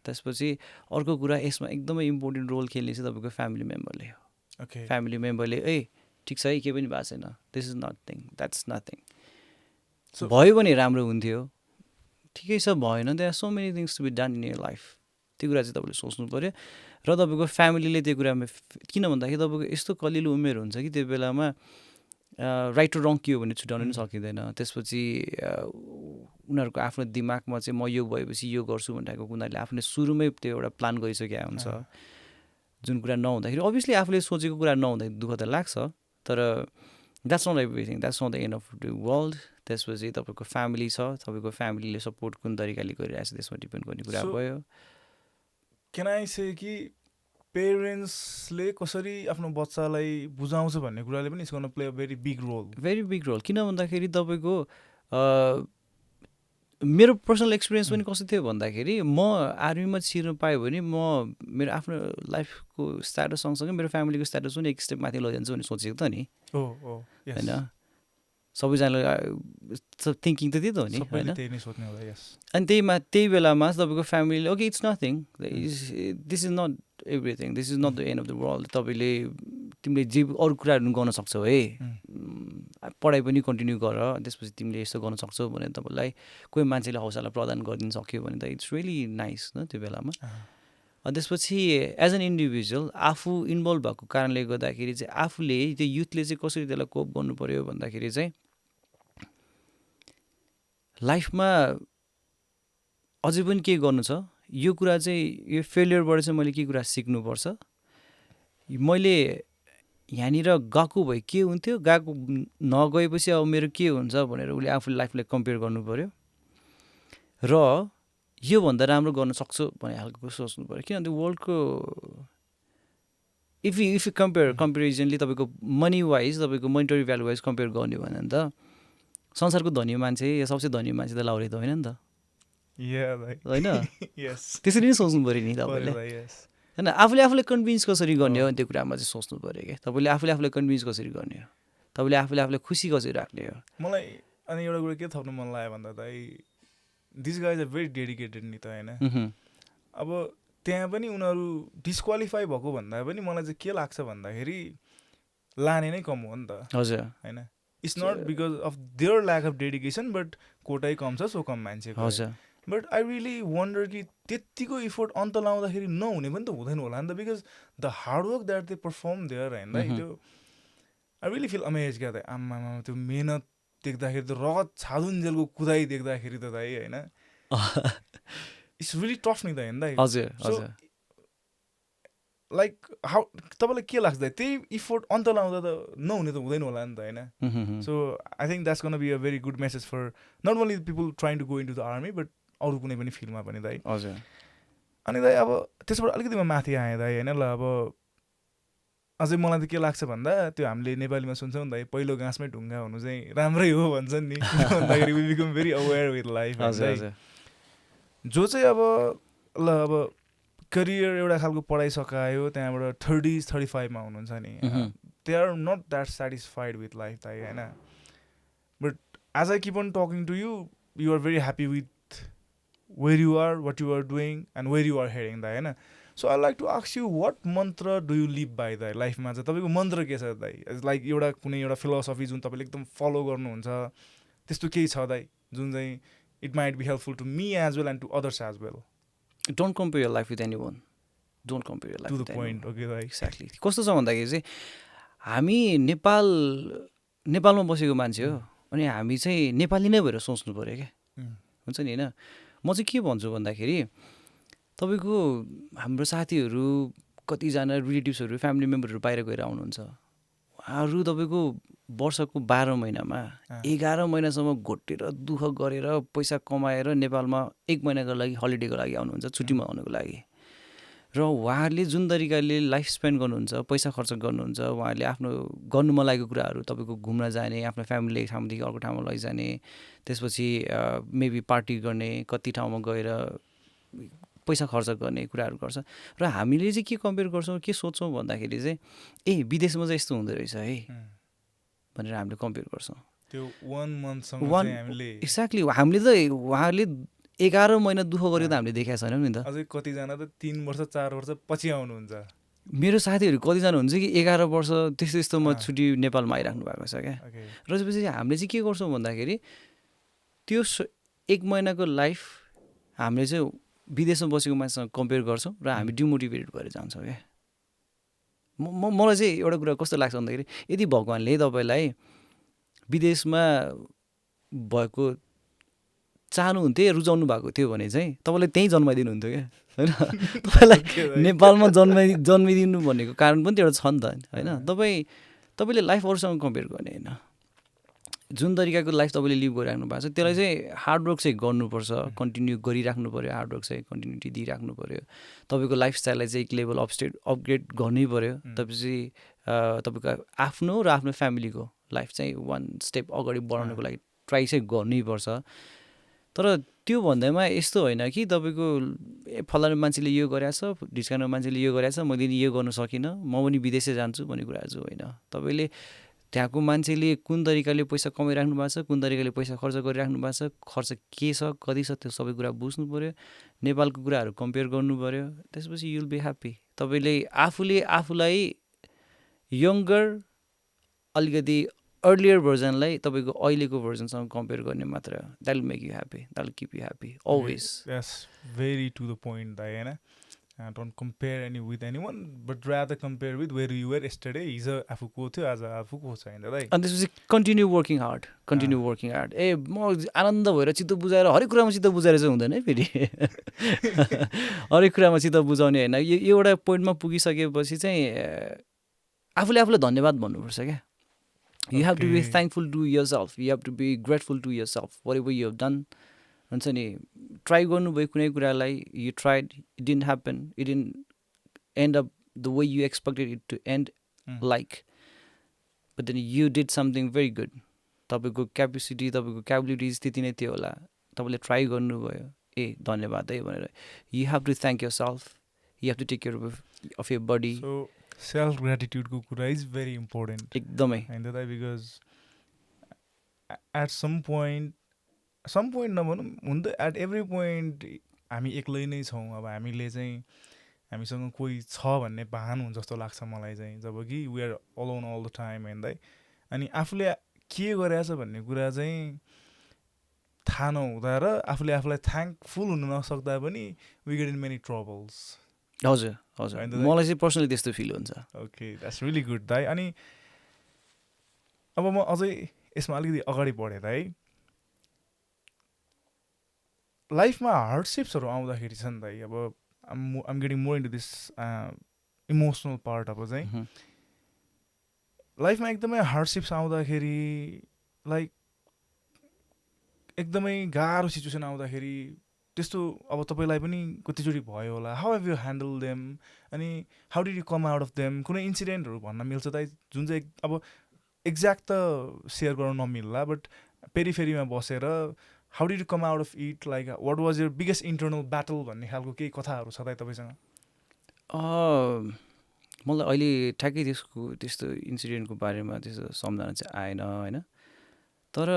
त्यसपछि अर्को कुरा यसमा एकदमै इम्पोर्टेन्ट रोल खेल्ने चाहिँ तपाईँको फ्यामिली मेम्बरले हो। फ्यामिली मेम्बरले ठिक छ है, केही पनि भएको छैन, this is nothing, that's nothing, भयो भने राम्रो हुन्थ्यो, ठिकै छ, भएन, there are so many things to be done in your life. त्यो कुरा चाहिँ तपाईँले सोच्नु पऱ्यो। र तपाईँको फ्यामिलीले त्यो कुरामा, किन भन्दाखेरि तपाईँको यस्तो कलिलो उमेर हुन्छ कि त्यो बेलामा राइट र रङ के हो भने छुट्याउनु पनि सकिँदैन। त्यसपछि उनीहरूको आफ्नो दिमागमा चाहिँ म यो भएपछि यो गर्छु भनेर उनीहरूले आफ्नो सुरुमै त्यो एउटा प्लान गरिसकेको हुन्छ, जुन कुरा नहुँदाखेरि अभियसली आफूले सोचेको कुरा नहुँदाखेरि दुःख त लाग्छ। तर that's not everything, that's not the end of the world. त्यसपछि तपाईँको फ्यामिली छ, तपाईँको फ्यामिलीले सपोर्ट कुन तरिकाले गरिरहेको छ त्यसमा डिपेन्ड गर्ने कुरा भयो। क्यान आई से कि पेरेन्ट्सले कसरी आफ्नो बच्चालाई बुझाउँछ भन्ने कुराले पनि it's gonna play a very big role, very big role. किन भन्दाखेरि तपाईँको मेरो पर्सनल एक्सपिरियन्स पनि कस्तो थियो भन्दाखेरि म आर्मीमा छिर्नु पाएँ भने म मेरो आफ्नो लाइफको स्ट्याटस सँगसँगै मेरो फ्यामिलीको स्ट्याटस पनि एक स्टेप माथि लैजान्छु भन्ने सोचेको त नि होइन। सबैजनाले थिङ्किङ त त्यही त हो नि होइन। अनि त्यही बेलामा तपाईँको फ्यामिलीले okay it's nothing, this is not everything, this is not the end of the world, तिमीले जे अरू कुराहरू गर्न सक्छौ है, पढाइ पनि कन्टिन्यू गर, त्यसपछि तिमीले यस्तो गर्न सक्छौ भने तपाईँलाई कोही मान्छेले हौसला प्रदान गरिदिनु सक्यो भने त इट्स रियली नाइस न त्यो बेलामा। अनि त्यसपछि एज एन इन्डिभिजुअल आफू इन्भल्भ भएको कारणले गर्दाखेरि चाहिँ आफूले त्यो युथले चाहिँ कसरी त्यसलाई कोप गर्नु पऱ्यो भन्दाखेरि चाहिँ लाइफमा अझै पनि के गर्नु छ, यो कुरा चाहिँ यो फेलियरबाट चाहिँ मैले के कुरा सिक्नुपर्छ, मैले यहाँनिर गएको भए के हुन्थ्यो, गएको नगएपछि अब मेरो के हुन्छ भनेर उसले आफूले लाइफलाई कम्पेयर गर्नु पऱ्यो र योभन्दा राम्रो गर्न सक्छु भन्ने खालको सोच्नु पऱ्यो। किनभने वर्ल्डको इफ यु कम्पेरिजनली तपाईँको मनी वाइज, तपाईँको मोनिटरी भ्यालु वाइज कम्पेयर गर्ने भने त संसारको धनी मान्छे या सबसे धनी मान्छे त लाउरे त होइन नि त होइन त्यसरी नै सोच्नु पऱ्यो नि तपाईँले होइन आफूले आफूलाई कन्भिन्स कसरी गर्ने हो त्यो कुरामा चाहिँ सोच्नु पऱ्यो क्या तपाईँले आफूले आफूलाई कन्भिन्स कसरी गर्ने हो तपाईँले आफूले आफूलाई खुसी कसरी राख्ने हो मलाई अनि एउटा कुरा के थप्नु मन लाग्यो भन्दा त this guys are very dedicated नि त होइन अब त्यहाँ पनि उनीहरू डिस्क्वालिफाई भएको भन्दा पनि मलाई चाहिँ के लाग्छ भन्दाखेरि लाने नै कम हो नि त हजुर होइन it's not because of their lack of dedication but कोटै कम छ सो कम मान्छे हजुर बट आई रियली वन्डर कि त्यत्तिको इफोर्ट अन्त लाउँदाखेरि नहुने पनि त हुँदैन होला नि त because the hard work that they perform there होइन त्यो आई रियली फिल अमेज क्या त आम्मामा त्यो मेहनत देख्दाखेरि त रगत छादुन्जेलको कुदाइ देख्दाखेरि त दाइ होइन इट्स रियली टफ नि त होइन दाइ हजुर हजुर लाइक हाउ तपाईँलाई के लाग्छ दाइ त्यही इफोर्ट अन्त लाउँदा त नहुने त हुँदैन होला नि त होइन so I think that's gonna be a very good message for not only people trying to go into the army but अरू कुनै पनि फिल्डमा पनि दाइ हजुर अनि दाइ अब त्यसबाट अलिकति म माथि आएँ दाइ होइन ल अब अझै मलाई त के लाग्छ भन्दा त्यो हामीले नेपालीमा सुन्छौँ नि दाइ पहिलो गाँसमै ढुङ्गा हुनु चाहिँ राम्रै हो भन्छन् नि भन्दाखेरि we become very aware with life जो चाहिँ अब ल अब करियर एउटा खालको पढाइ सकायो त्यहाँबाट 30-35मा हुनुहुन्छ नि they are not that satisfied with life दाइ होइन but as I keep on talking to you you are very happy with where you are what you are doing and where you are heading दाइ होइन so I like to ask you what mantra do you live by दाइ लाइफमा चाहिँ तपाईँको मन्त्र के छ दाइ लाइक एउटा कुनै एउटा फिलोसफी जुन तपाईँले एकदम फलो गर्नुहुन्छ त्यस्तो केही छ दाइ जुन चाहिँ it might be helpful to me as well and to others as well don't compare your life with anyone don't compare your life to the point okay दाइ एक्ज्याक्टली कस्तो छ भन्दाखेरि चाहिँ हामी नेपालमा बसेको मान्छे हो अनि हामी चाहिँ नेपाली नै भएर सोच्नु पऱ्यो क्या हुन्छ नि होइन म चाहिँ के भन्छु भन्दाखेरि तपाईँको हाम्रो साथीहरू कतिजना रिलेटिभ्सहरू फ्यामिली मेम्बरहरू बाहिर गएर आउनुहुन्छ उहाँहरू तपाईँको वर्षको 12 महिनामा 11 महिनासम्म घोटेर दुःख गरेर पैसा कमाएर नेपालमा 1 महिनाको लागि हलिडेको लागि आउनुहुन्छ छुट्टीमा आउनुको लागि र उहाँहरूले जुन तरिकाले लाइफ स्पेन्ड गर्नुहुन्छ पैसा खर्च गर्नुहुन्छ उहाँहरूले आफ्नो गर्नु मन लागेको कुराहरू तपाईँको घुम्न जाने आफ्नो फ्यामिलीले एक ठाउँदेखि अर्को ठाउँमा लैजाने त्यसपछि मेबी पार्टी गर्ने कति ठाउँमा गएर पैसा खर्च गर्ने कुराहरू गर्छ र हामीले चाहिँ के कम्पेयर गर्छौँ के सोच्छौँ भन्दाखेरि चाहिँ विदेशमा चाहिँ यस्तो हुँदो रहेछ है भनेर हामीले कम्पेयर गर्छौँ त्यो 1 मन्थसम्म एक्ज्याक्टली हामीले त उहाँहरूले 11 महिना दुःख गरेको त हामीले देखाएको छैनौँ नि त अझै कतिजना त 3 वर्ष 4 वर्ष पछि आउनुहुन्छ मेरो साथीहरू कतिजना हुन्छ कि 11 वर्ष त्यस्तो यस्तोमा छुट्टी नेपालमा आइराख्नु भएको छ क्या र त्यसपछि हामीले चाहिँ के गर्छौँ भन्दाखेरि त्यो 1 महिनाको लाइफ हामीले चाहिँ विदेशमा बसेको मान्छेसँग कम्पेयर गर्छौँ र हामी डिमोटिभेटेड भएर जान्छौँ क्या मलाई चाहिँ एउटा कुरा कस्तो लाग्छ भन्दाखेरि यदि भगवान्ले तपाईँलाई विदेशमा भएको चाहनुहुन्थ्यो रुचाउनु भएको थियो भने चाहिँ तपाईँलाई त्यहीँ जन्माइदिनु हुन्थ्यो क्या होइन तपाईँलाई नेपालमा जन्मिदिनु भनेको कारण पनि त्यो एउटा छ नि त होइन तपाईँले लाइफ अरूसँग कम्पेयर गर्ने होइन जुन तरिकाको लाइफ तपाईँले लिभ गरिराख्नु भएको छ त्यसलाई चाहिँ हार्डवर्क चाहिँ गर्नुपर्छ कन्टिन्यू गरिराख्नु पऱ्यो हार्डवर्क चाहिँ कन्टिन्युटी दिइराख्नु पऱ्यो तपाईँको लाइफस्टाइललाई चाहिँ एक लेभल अपग्रेड गर्नै पऱ्यो त्यसपछि तपाईँको आफ्नो र आफ्नो फ्यामिलीको लाइफ चाहिँ 1 स्टेप अगाडि बढाउनको लागि ट्राई चाहिँ गर्नैपर्छ तर त्यो भन्दैमा यस्तो होइन कि तपाईँको फलानु मान्छेले यो गरेछ ढिस्कानु मान्छेले यो गरेछ मैले यो गर्नु सकिनँ म पनि विदेशै जान्छु भन्ने कुराहरू चाहिँ होइन तपाईँले त्यहाँको मान्छेले कुन तरिकाले पैसा कमाइराख्नु भएको छ कुन तरिकाले पैसा खर्च गरिराख्नु भएको छ खर्च के छ कति छ त्यो सबै कुरा बुझ्नु पऱ्यो नेपालको कुराहरू कम्पेयर गर्नु पऱ्यो त्यसपछि युल बी ह्याप्पी तपाईँले आफूलाई यङ्गर अलिकति अर्लियर भर्जनलाई तपाईँको अहिलेको भर्जनसँग कम्पेयर गर्ने मात्र that will make you happy that will keep you happy always that's very to the point दाइ होइन don't compare any with anyone but rather compare with where you were yesterday हिजो आफू को थियो आज आफू को छैन दाइ अनि त्यसपछि कन्टिन्यू वर्किङ हार्ड म आनन्द भएर चित्त बुझाएर हरेक कुरामा चित्त बुझाएर चाहिँ हुँदैन है फेरि हरेक कुरामा चित्त बुझाउने होइन यो एउटा पोइन्टमा पुगिसकेपछि चाहिँ आफूलाई धन्यवाद भन्नुपर्छ क्या You have to be thankful to yourself. You have to be grateful to yourself. Whatever you have done. हुन्छ नि ट्राई गर्नुभयो कुनै कुरालाई you tried, it didn't happen, it didn't end up the way you expected it to end like. But then you did something very good. तपाईँको capacity तपाईँको capabilities त्यति नै थियो होला, तपाईँले ट्राई गर्नुभयो, ए धन्यवाद है भनेर। You have to thank your self, you have to take care of your body. So self ग्रेटिट्युडको कुरा इज भेरी इम्पोर्टेन्ट एकदमै होइन त, बिकज एट सम पोइन्ट नभनौँ, हुन त एट एभ्री पोइन्ट हामी एक्लै नै छौँ। अब हामीले चाहिँ हामीसँग कोही छ भन्ने भान हुन्छ जस्तो लाग्छ मलाई चाहिँ, जब कि we are alone all the time होइन त। अनि आफूले के गरिरहेछ भन्ने कुरा चाहिँ थाहा नहुँदा र आफूले आफूलाई थ्याङ्कफुल हुन नसक्दा पनि we get in many troubles. हजुर हजुर, मलाई चाहिँ पर्सनली त्यस्तो फिल हुन्छ। ओके, द्याट्स रियली गुड दाइ। अनि अब म अझै यसमा अलिकति अगाडि बढेँ दाइ, लाइफमा हार्डसिप्सहरू आउँदाखेरि छ नि दाइ, अब I'm getting more into this emotional part. अब चाहिँ लाइफमा एकदमै हार्डसिप्स आउँदाखेरि, लाइक एकदमै गाह्रो सिचुएसन आउँदाखेरि, त्यस्तो अब तपाईँलाई पनि कतिचोटि भयो होला, how have you handle them, अनि how did you come out of them? कुनै इन्सिडेन्टहरू भन्न मिल्छ दाइ जुन चाहिँ अब एक्ज्याक्ट त सेयर गर्न नमिल्ला, बट पेरिफेरीमा बसेर how did you come out of it, like what was your biggest internal battle भन्ने खालको केही कथाहरू छ दाइ तपाईँसँग? मलाई अहिले ठ्याक्कै त्यस्तो इन्सिडेन्टको बारेमा त्यस्तो सम्झना चाहिँ आएन होइन। तर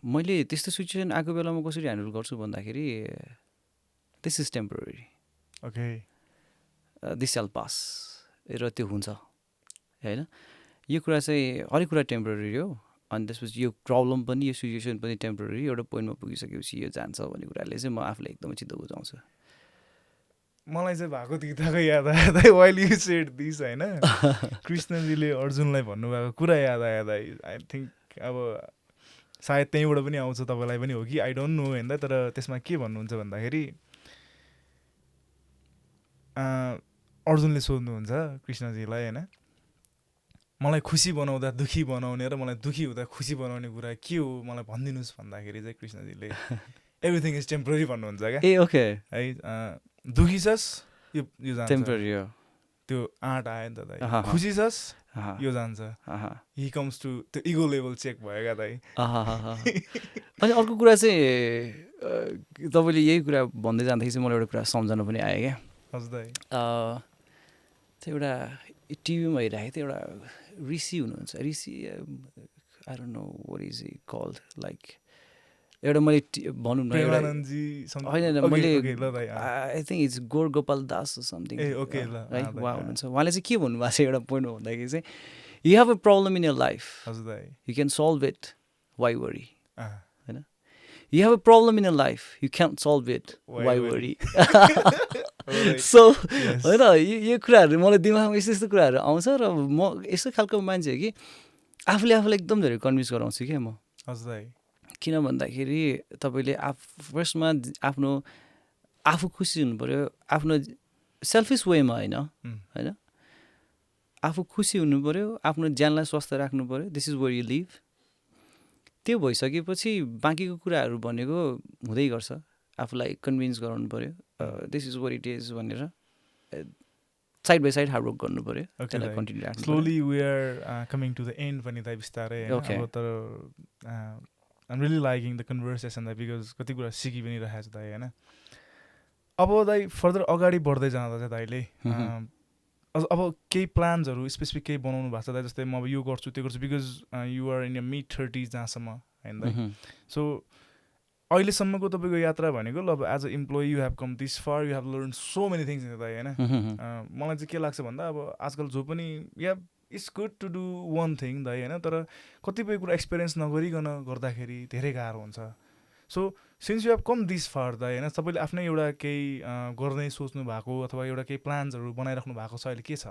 मैले त्यस्तो सिचुएसन आएको बेलामा कसरी ह्यान्डल गर्छु भन्दाखेरि, this is temporary, okay, this shall pass, र त्यो हुन्छ होइन। यो कुरा चाहिँ हरेक कुरा टेम्पोररी हो। अनि त्यसपछि यो प्रब्लम पनि, यो सिचुएसन पनि टेम्पोररी, एउटा पोइन्टमा पुगिसकेपछि यो जान्छ भन्ने कुराले चाहिँ म आफूलाई एकदमै चित्त बुझाउँछु। मलाई चाहिँ भएको गीताको याद आयो दाइ, वाइल यु सेड दिस होइन, कृष्णजीले अर्जुनलाई भन्नुभएको कुरा याद आयो दाइ। आई थिङ्क अब सायद त्यहीँबाट पनि आउँछ, तपाईँलाई पनि हो कि आई डोन्ट नो होइन। तर त्यसमा के भन्नुहुन्छ भन्दाखेरि, अर्जुनले सोध्नुहुन्छ कृष्णजीलाई होइन, मलाई खुसी बनाउँदा दुखी बनाउने र मलाई दुखी हुँदा खुसी बनाउने कुरा के हो मलाई भनिदिनुहोस् भन्दाखेरि चाहिँ कृष्णजीले एभ्रिथिङ इज टेम्पोररी भन्नुहुन्छ क्या। ए ओके, है दुखी छस् यो जान्छ, टेम्पोररी हो, त्यो आँट आयो नि त दाइ। खुसी छस् यो जान्छ, हि कम्स टु त्यो इगो लेभल चेक भयो क्या दाइ। अनि अर्को कुरा चाहिँ तपाईँले यही कुरा भन्दै जाँदाखेरि चाहिँ मलाई एउटा कुरा सम्झना पनि आयो क्या। हजुर दाइ, त्यो एउटा टिभीमा हेरिरहेको थियो, एउटा ऋषि हुनुहुन्छ, Rishi I don't know what is he called, like एउटा मैले भनौँ न होइन, मैले आई थिङ्क इट्स गोर गोपाल दास समथिङ है, उहाँ हुनुहुन्छ। उहाँले चाहिँ के भन्नुभएको छ एउटा पोइन्टमा भन्दाखेरि चाहिँ, you have a problem in your life, you can solve it, why worry होइन। You have a problem in your life, you can solve it, why worry. So होइन, यो कुराहरू मलाई दिमागमा यस्तो यस्तो कुराहरू आउँछ र म यस्तो खालको मान्छे हो कि आफूले आफूलाई एकदम धेरै कन्भिन्स गराउँछु क्या म। किन भन्दाखेरि तपाईँले फर्स्टमा आफू खुसी हुनु पऱ्यो, आफ्नो सेल्फिस वेमा होइन होइन, आफू खुसी हुनु पऱ्यो, आफ्नो ज्यानलाई स्वस्थ राख्नु पऱ्यो, this is where you live. त्यो भइसकेपछि बाँकीको कुराहरू भनेको हुँदै गर्छ, आफूलाई कन्भिन्स गराउनु पऱ्यो, this is where it is भनेर side by side hard work गर्नु पऱ्यो, त्यसलाई कन्टिन्यू राख्नु। Slowly we are coming to the end पनि दाइ बिस्तारै। तर I'm really liking the conversation दाइ, बिकज कति कुरा सिकि पनि राखेको छ दाइ होइन। अब दाइ फर्दर अगाडि बढ्दै जाँदा चाहिँ दाइले अब केही प्लान्सहरू स्पेसिफिक केही बनाउनु भएको छ दाइ, जस्तै म अब यो गर्छु त्यो गर्छु, because you are in your mid 30s जहाँसम्म होइन दाइ। सो अहिलेसम्मको तपाईँको यात्रा भनेको ल, अब as a employee you have come this far, you have learn so many things दाइ होइन। मलाई चाहिँ के लाग्छ भन्दा, अब आजकल जो पनि या it's good to do one thing दाइ होइन, तर कतिपय कुरा एक्सपिरियन्स नगरिकन गर्दाखेरि धेरै गाह्रो हुन्छ। So since you have come this far दाइ होइन, तपाईँले आफ्नै एउटा केही गर्दै सोच्नु भएको अथवा एउटा केही प्लान्सहरू बनाइराख्नु भएको छ अहिले, के छ?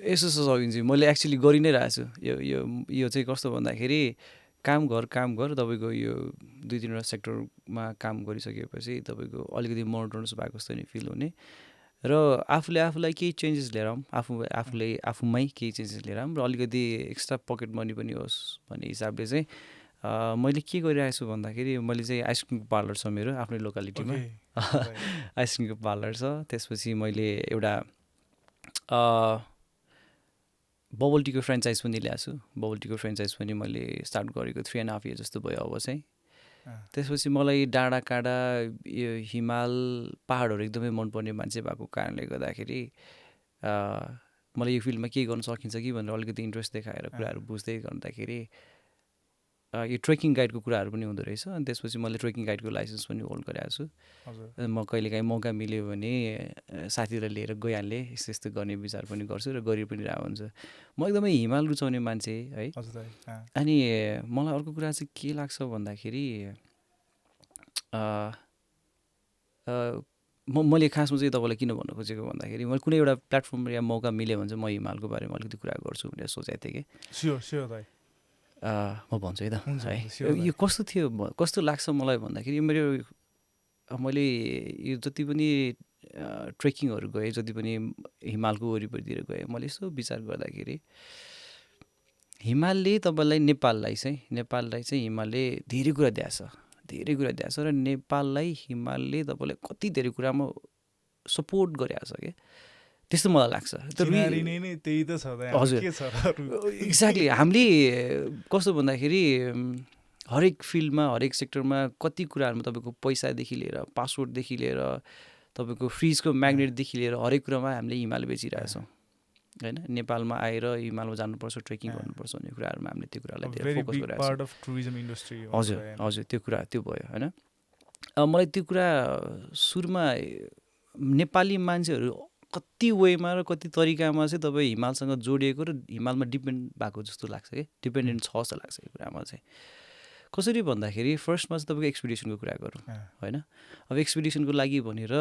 यसो सकिन्छ, मैले एक्चुली गरि नै रहेको छु। यो चाहिँ कस्तो भन्दाखेरि, काम गर तपाईँको यो 2-3वटा सेक्टरमा काम गरिसकेपछि तपाईँको अलिकति मोनोटोनस भएको जस्तो नि फिल हुने, र आफूलाई केही चेन्जेस लिएर आफूमै केही चेन्जेस लिएर र अलिकति एक्स्ट्रा पकेट मनी पनि होस् भन्ने हिसाबले चाहिँ मैले के गरिरहेको छु भन्दाखेरि, मैले चाहिँ आइसक्रिमको पार्लर छ मेरो आफ्नै लोकालिटीमा, आइसक्रिमको पार्लर छ। त्यसपछि मैले एउटा बबल टीको फ्रेन्चाइज पनि ल्याएको छु। बबल टीको फ्रेन्चाइज पनि मैले स्टार्ट गरेको 3.5 इयर जस्तो भयो अब चाहिँ। त्यसपछि मलाई डाँडा काँडा यो हिमाल पहाडहरू एकदमै मनपर्ने मान्छे भएको कारणले गर्दाखेरि मलाई यो फिल्डमा के गर्न सकिन्छ कि भनेर अलिकति इन्ट्रेस्ट देखाएर कुराहरू बुझ्दै गर्दाखेरि यो ट्रेकिङ गाइडको कुराहरू पनि हुँदो रहेछ। अनि त्यसपछि मैले ट्रेकिङ गाइडको लाइसेन्स पनि होल्ड गरेको छु। म कहिलेकाहीँ मौका मिल्यो भने साथीलाई लिएर गइहाल्ने, यस्तो यस्तो गर्ने विचार पनि गर्छु र गरि पनि रहेको हुन्छ। म एकदमै हिमाल रुचाउने मान्छे है। अनि मलाई अर्को कुरा चाहिँ के लाग्छ भन्दाखेरि मैले खासमा चाहिँ तपाईँलाई किन भन्नु खोजेको भन्दाखेरि मैले कुनै एउटा प्लेटफर्म या मौका मिल्यो भने चाहिँ म हिमालको बारेमा अलिकति कुरा गर्छु भनेर सोचेको थिएँ कि। स्योर दाइ, म भन्छु है त है। यो कस्तो थियो, कस्तो लाग्छ मलाई भन्दाखेरि मैले यो जति पनि ट्रेकिङहरू गएँ, जति पनि हिमालको वरिपरितिर गएँ, मैले यसो विचार गर्दाखेरि हिमालले तपाईँलाई नेपाललाई चाहिँ हिमालले धेरै कुरा दिएको छ र नेपाललाई हिमालले तपाईँलाई कति धेरै कुरामा सपोर्ट गरेको छ क्या, त्यस्तो मलाई लाग्छ। हजुर एक्ज्याक्टली। हामीले कस्तो भन्दाखेरि हरेक फिल्डमा, हरेक सेक्टरमा कति कुराहरूमा तपाईँको पैसादेखि लिएर, पासपोर्टदेखि लिएर, तपाईँको फ्रिजको म्याग्नेटदेखि लिएर हरेक कुरामा हामीले हिमाल बेचिरहेछौँ होइन। नेपालमा आएर हिमालमा जानुपर्छ, ट्रेकिङ गर्नुपर्छ भन्ने कुराहरूमा हामीले त्यो कुरालाई धेरै फोकस गरिरहेको छौँ। हजुर त्यो कुरा त्यो भयो होइन। मलाई त्यो कुरा सुरुमा नेपाली मान्छेहरू कति वेमा र कति तरिकामा चाहिँ तपाईँ हिमालसँग जोडिएको र हिमालमा डिपेन्ड भएको जस्तो लाग्छ कि, डिपेन्डेन्ट छ जस्तो लाग्छ यो कुरामा चाहिँ। कसरी भन्दाखेरि फर्स्टमा चाहिँ तपाईँको एक्सपिडिसनको कुरा गरौँ होइन। अब एक्सपिडिसनको लागि भनेर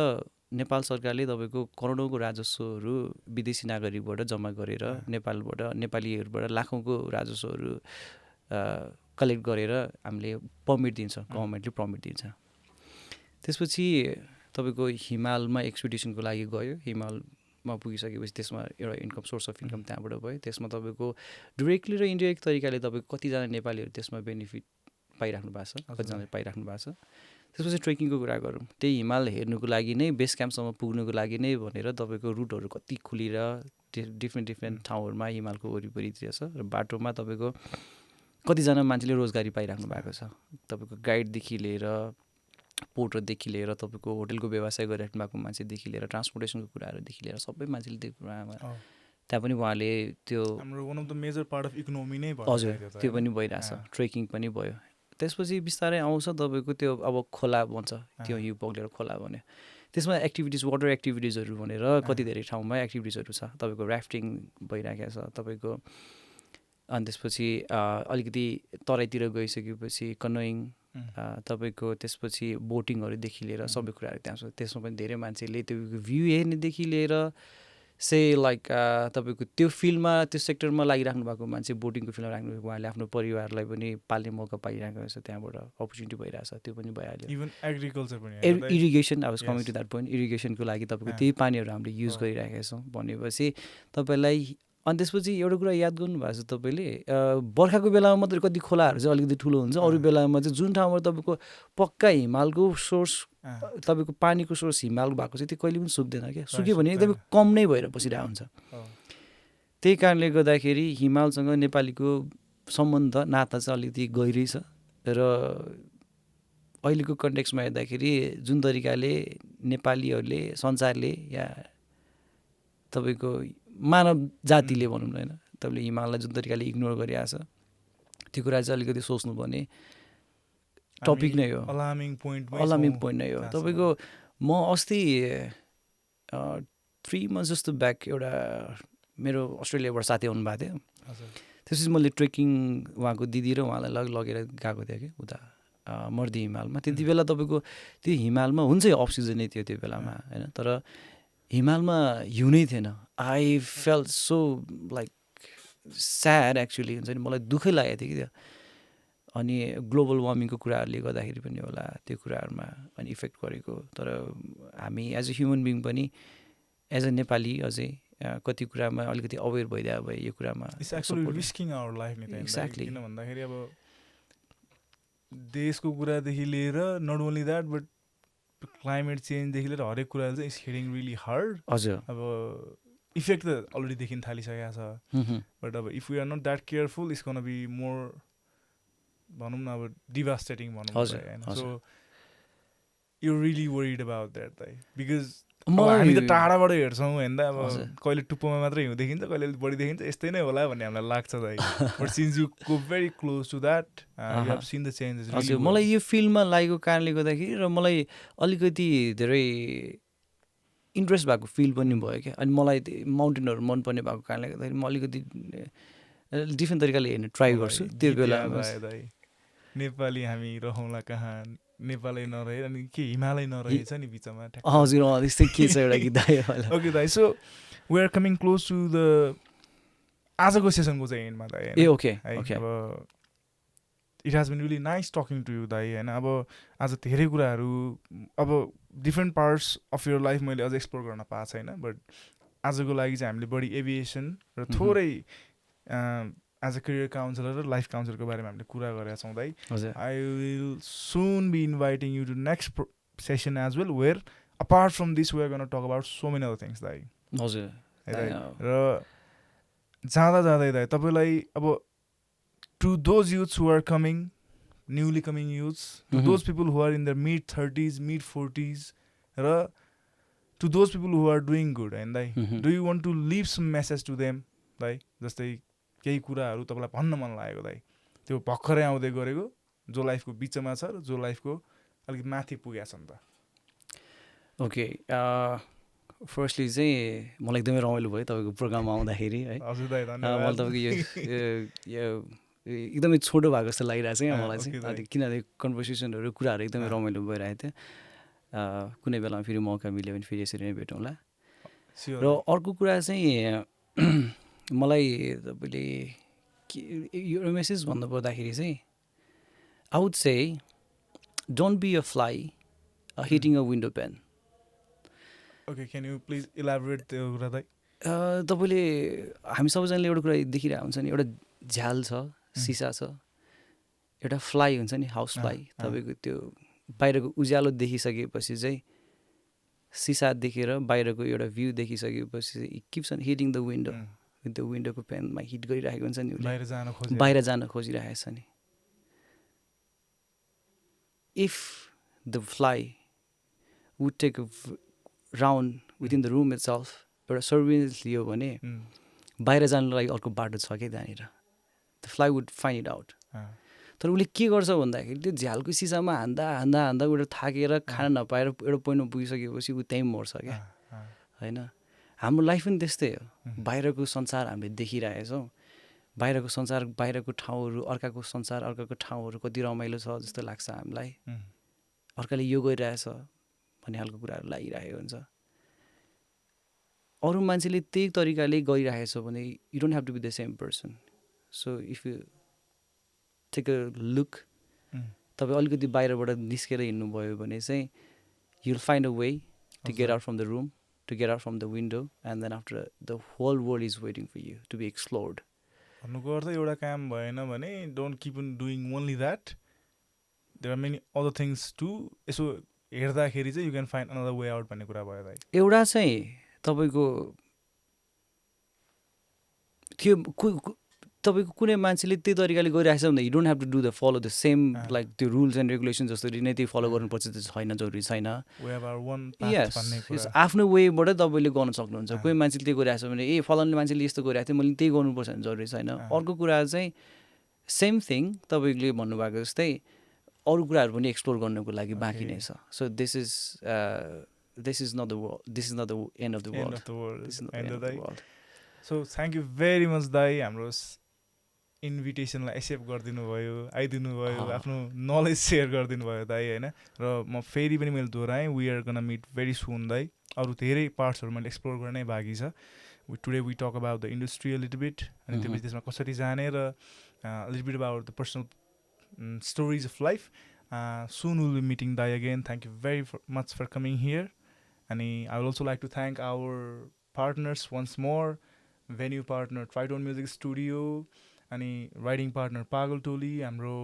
नेपाल सरकारले तपाईँको करोडौँको राजस्वहरू विदेशी नागरिकबाट जम्मा गरेर नेपालीहरूबाट लाखौँको राजस्वहरू कलेक्ट गरेर हामीले पर्मिट दिन्छ, गभर्मेन्टले पर्मिट दिन्छ। त्यसपछि तपाईँको हिमालमा एक्सपिडिसनको लागि गयो, हिमालमा पुगिसकेपछि त्यसमा एउटा इन्कम, सोर्स अफ इन्कम त्यहाँबाट भयो। त्यसमा तपाईँको डिरेक्टली र इन्डिरेक्ट तरिकाले तपाईँको कतिजना नेपालीहरू त्यसमा बेनिफिट पाइराख्नु भएको छ, कतिजनाले पाइराख्नु भएको छ। त्यसपछि ट्रेकिङको कुरा गरौँ, त्यही हिमाल हेर्नुको लागि नै, बेस क्याम्पसम्म पुग्नुको लागि नै भनेर तपाईँको रुटहरू कति खुलेर डिफ्रेन्ट ठाउँहरूमा हिमालको वरिपरितिर छ र बाटोमा तपाईँको कतिजना मान्छेले रोजगारी पाइराख्नु भएको छ। तपाईँको गाइडदेखि लिएर, पोर्टरदेखि लिएर, तपाईँको होटलको व्यवसाय गरिराख्नु भएको मान्छेदेखि लिएर, ट्रान्सपोर्टेसनको कुराहरूदेखि लिएर सबै मान्छेले त्यो कुरामा त्यहाँ पनि उहाँले त्यो one of the major part of economy नै भयो। हजुर त्यो पनि भइरहेछ, ट्रेकिङ पनि भयो। त्यसपछि बिस्तारै आउँछ तपाईँको त्यो अब खोला भन्छ, त्यो हिउँ पग्लेर खोला भन्यो, त्यसमा एक्टिभिटिज, वाटर एक्टिभिटिजहरू भनेर कति धेरै ठाउँमा एक्टिभिटिजहरू छ। तपाईँको ऱ्याफ्टिङ भइरहेको छ तपाईँको। अनि त्यसपछि अलिकति तराईतिर गइसकेपछि कनोइङ, तपाईँको त्यसपछि बोटिङहरूदेखि लिएर सबै कुराहरू त्यहाँ छ। त्यसमा पनि धेरै मान्छेले त्यो भ्यू हेर्नेदेखि लिएर लाइक तपाईँको त्यो फिल्डमा, त्यो सेक्टरमा लागिराख्नु भएको मान्छे, बोटिङको फिल्डमा राख्नु, उहाँले आफ्नो परिवारलाई पनि पाल्ने मौका पाइरहेको छ, त्यहाँबाट अपर्च्युनिटी भइरहेछ। त्यो पनि भइहाल्यो। इभन एग्रिकल्चर पनि, इरिगेसन, अब कमिङ टु द्याट पोइन्ट, इरिगेसनको लागि तपाईँको त्यही पानीहरू हामीले युज गरिरहेका छौँ भनेपछि तपाईँलाई। अनि त्यसपछि एउटा कुरा याद गर्नुभएको छ तपाईँले, बर्खाको बेलामा मात्रै कति खोलाहरू चाहिँ अलिकति ठुलो हुन्छ, अरू बेलामा चाहिँ जुन ठाउँमा तपाईँको पक्का हिमालको सोर्स, तपाईँको पानीको सोर्स हिमाल भएको चाहिँ त्यो कहिले पनि सुक्दैन क्या। सुक्यो भने एकदमै कम नै भएर बसिरहेको हुन्छ। त्यही कारणले गर्दाखेरि हिमालसँग नेपालीको सम्बन्ध, नाता चाहिँ अलिकति गहिरै छ। र अहिलेको कन्टेक्स्टमा हेर्दाखेरि जुन तरिकाले नेपालीहरूले, संसारले या तपाईँको मानव जातिले भनौँ न होइन, तपाईँले हिमाललाई जुन तरिकाले इग्नोर गरिरहेछ, त्यो कुरा चाहिँ अलिकति सोच्नुपर्ने टपिक नै हो, अलार्मिङ पोइन्ट नै हो। तपाईँको म अस्ति 3 months जस्तो ब्याक एउटा मेरो अस्ट्रेलियाबाट साथी आउनुभएको थियो। त्यसपछि मैले ट्रेकिङ उहाँको दिदी र उहाँलाई लगेर गएको थिएँ कि उता मर्दी हिमालमा। त्यति बेला तपाईँको त्यो हिमालमा हुन्छ अफ सिजनै थियो त्यो बेलामा होइन, तर हिमालमा हिउँ नै थिएन। I felt so like sad actually, हुन्छ नि, मलाई दुःखै लागेको थियो कि त्यो। अनि ग्लोबल वार्मिङको कुराहरूले गर्दाखेरि पनि होला त्यो कुराहरूमा अनि इफेक्ट गरेको। तर हामी एज अ ह्युमन बिङ पनि, एज अ नेपाली अझै कति कुरामा अलिकति अवेर भइदियो भए यो कुरामा। एक्ज्याक्टली, किन भन्दाखेरि अब देशको कुरादेखि लिएर not only that but climate चेन्जदेखि लिएर हरेक कुरा चाहिँ इट्स हिटिङ रियली हार्ड। हजुर, अब इफेक्ट त अलरेडी देखिन थालिसकेको छ बट अब if we are not that careful it's gonna be more भनौँ न अब डिभास्टेटिङ भनौँ होइन so you really worried about that दाइ बिकज हामी त टाढाबाट हेर्छौँ होइन त अब कहिले टुप्पोमा मात्रै हिउँ देखिन्छ कहिले बढी देखिन्छ यस्तै नै होला भन्ने हामीलाई लाग्छ दाइ but since you go very close to that you have seen the changes हजुर मलाई यो फिल्डमा लागेको कारणले गर्दाखेरि र मलाई अलिकति धेरै इन्ट्रेस्ट भएको फिल पनि भयो क्या अनि मलाई माउन्टेनहरू मनपर्ने भएको कारणले गर्दाखेरि म अलिकति डिफ्रेन्ट तरिकाले हेर्ने ट्राई गर्छु त्यो बेला नेपाली हामी रहौँला कहाँ नेपालै नरहे अनि के हिमालय नरहेछ नि बिचमा हजुर त्यस्तै के छ एउटा गीत दाइ ओके दाइ so we are coming close to the आजको सेसनको चाहिँ एन्डमा दाइ ए ओके अब it has been really nice talking to you दाइ होइन अब आज धेरै कुराहरू अब different parts of your life मैले अझ एक्सप्लोर गर्न पाएको छैन बट आजको लागि चाहिँ हामीले बढी एभिएसन र थोरै एज अ करियर काउन्सिलर र लाइफ काउन्सिलरको बारेमा हामीले कुरा गरेका छौँ दाइ I will soon be inviting you to next session as well where apart from this we are gonna talk about so many other things दाइ हजुर र जाँदा जाँदै दाइ तपाईँलाई अब to those youths who are coming newly coming youths to those people who are in the mid 30s mid 40s र to those people who are doing good होइन दाइ do you want to leave some message to them दाइ जस्तै केही कुराहरू तपाईँलाई भन्न मन लागेको दाइ त्यो भर्खरै आउँदै गरेको जो लाइफको बिचमा छ र जो लाइफको अलिक माथि पुगेको छ नि त ओके फर्स्टली चाहिँ मलाई एकदमै रमाइलो भयो तपाईँको प्रोग्राममा आउँदाखेरि है हजुर दाइ धन्यवाद मलाई तपाईँको यो एकदमै छोटो भएको जस्तो लागिरहेको छ क्या मलाई चाहिँ किनभने कन्भर्सेसनहरू कुराहरू एकदमै रमाइलो भइरहेको थियो कुनै बेलामा फेरि मौका मिल्यो भने फेरि यसरी नै भेटौँला र अर्को कुरा चाहिँ मलाई तपाईँले यो मेसेज भन्नुपर्दाखेरि चाहिँ I would say don't be a fly hitting a window pane okay can you please elaborate त्यो कुरा दाइ तपाईँले हामी सबैजनाले एउटा कुरा देखिरहेको हुन्छ नि एउटा झ्याल छ सिसा छ एउटा फ्लाई हुन्छ नि हाउस फ्लाई तपाईँको त्यो बाहिरको उज्यालो देखिसकेपछि चाहिँ सिसा देखेर बाहिरको एउटा भ्यू देखिसकेपछि it keeps on hitting the window त्यो विन्डोको पेनमा हिट गरिरहेको हुन्छ नि बाहिर जान खोजिरहेको छ नि if the fly would take round within the room itself एउटा सर्भिलेन्स लियो भने बाहिर जानुको लागि अर्को बाटो छ क्या त्यहाँनिर the fly would find it out तर उसले के गर्छ भन्दाखेरि त्यो झ्यालको सिसामा हान्दा हान्दा हान्दा एउटा थाकेर खान नपाएर एउटा पोइन्टमा पुगिसकेपछि ऊ त्यहीँ मर्छ क्या होइन हाम्रो लाइफ पनि त्यस्तै हो बाहिरको संसार हामीले देखिरहेछौँ बाहिरको संसार बाहिरको ठाउँहरू अर्काको संसार अर्काको ठाउँहरू कति रमाइलो छ जस्तो लाग्छ हामीलाई अर्काले यो गरिरहेछ भन्ने खालको कुराहरू लागिरहेको हुन्छ अरू मान्छेले त्यही तरिकाले गरिरहेछ भने you don't have to be the same person so if you take a look तपाईँ अलिकति बाहिरबाट निस्केर हिँड्नुभयो भने चाहिँ you will find a way to get out from the room to get out from the window and then after the whole world is waiting for you to be explored भन्नुको अर्थ एउटा काम भएन भने don't keep on doing only that there are many other things to यसो हेर्दाखेरि चाहिँ you can find another way out भन्ने कुरा भयो दाइ एउटा चाहिँ तपाईँको त्यो तपाईँको कुनै मान्छेले त्यही तरिकाले गरिरहेछ भने you don't have to do the follow the same like त्यो रुल्स एन्ड रेगुलेसन जसरी नै त्यही फलो गर्नुपर्छ त्यो छैन जरुरी छैन आफ्नो वेबाट तपाईँले गर्न सक्नुहुन्छ कोही मान्छेले त्यही गरिरहेछ भने ए फलाउने मान्छेले यस्तो गरिरहेको थियो मैले त्यही गर्नुपर्छ भने जरुरी छैन अर्को कुरा चाहिँ सेम थिङ तपाईँले भन्नुभएको जस्तै अरू कुराहरू पनि एक्सप्लोर गर्नुको लागि बाँकी नै छ so this is not the end of the world so thank you very much दाइ हाम्रो इन्भिटेसनलाई एक्सेप्ट गरिदिनु भयो आइदिनु भयो आफ्नो नलेज सेयर गरिदिनु भयो दाइ होइन र म फेरि पनि मैले दोहोऱ्याएँ we are gonna meet very soon दाइ अरू धेरै पार्ट्सहरू मैले एक्सप्लोर गर्नै बाँकी छ today we talk about the industry a little bit अनि त्यसपछि त्यसमा कसरी जाने र little bit about the personal stories of life soon will be meeting दाइ again thank you very much for coming here अनि I will also like to thank our partners once more venue partner tritone music studio अनि riding partner पागल टोली हाम्रो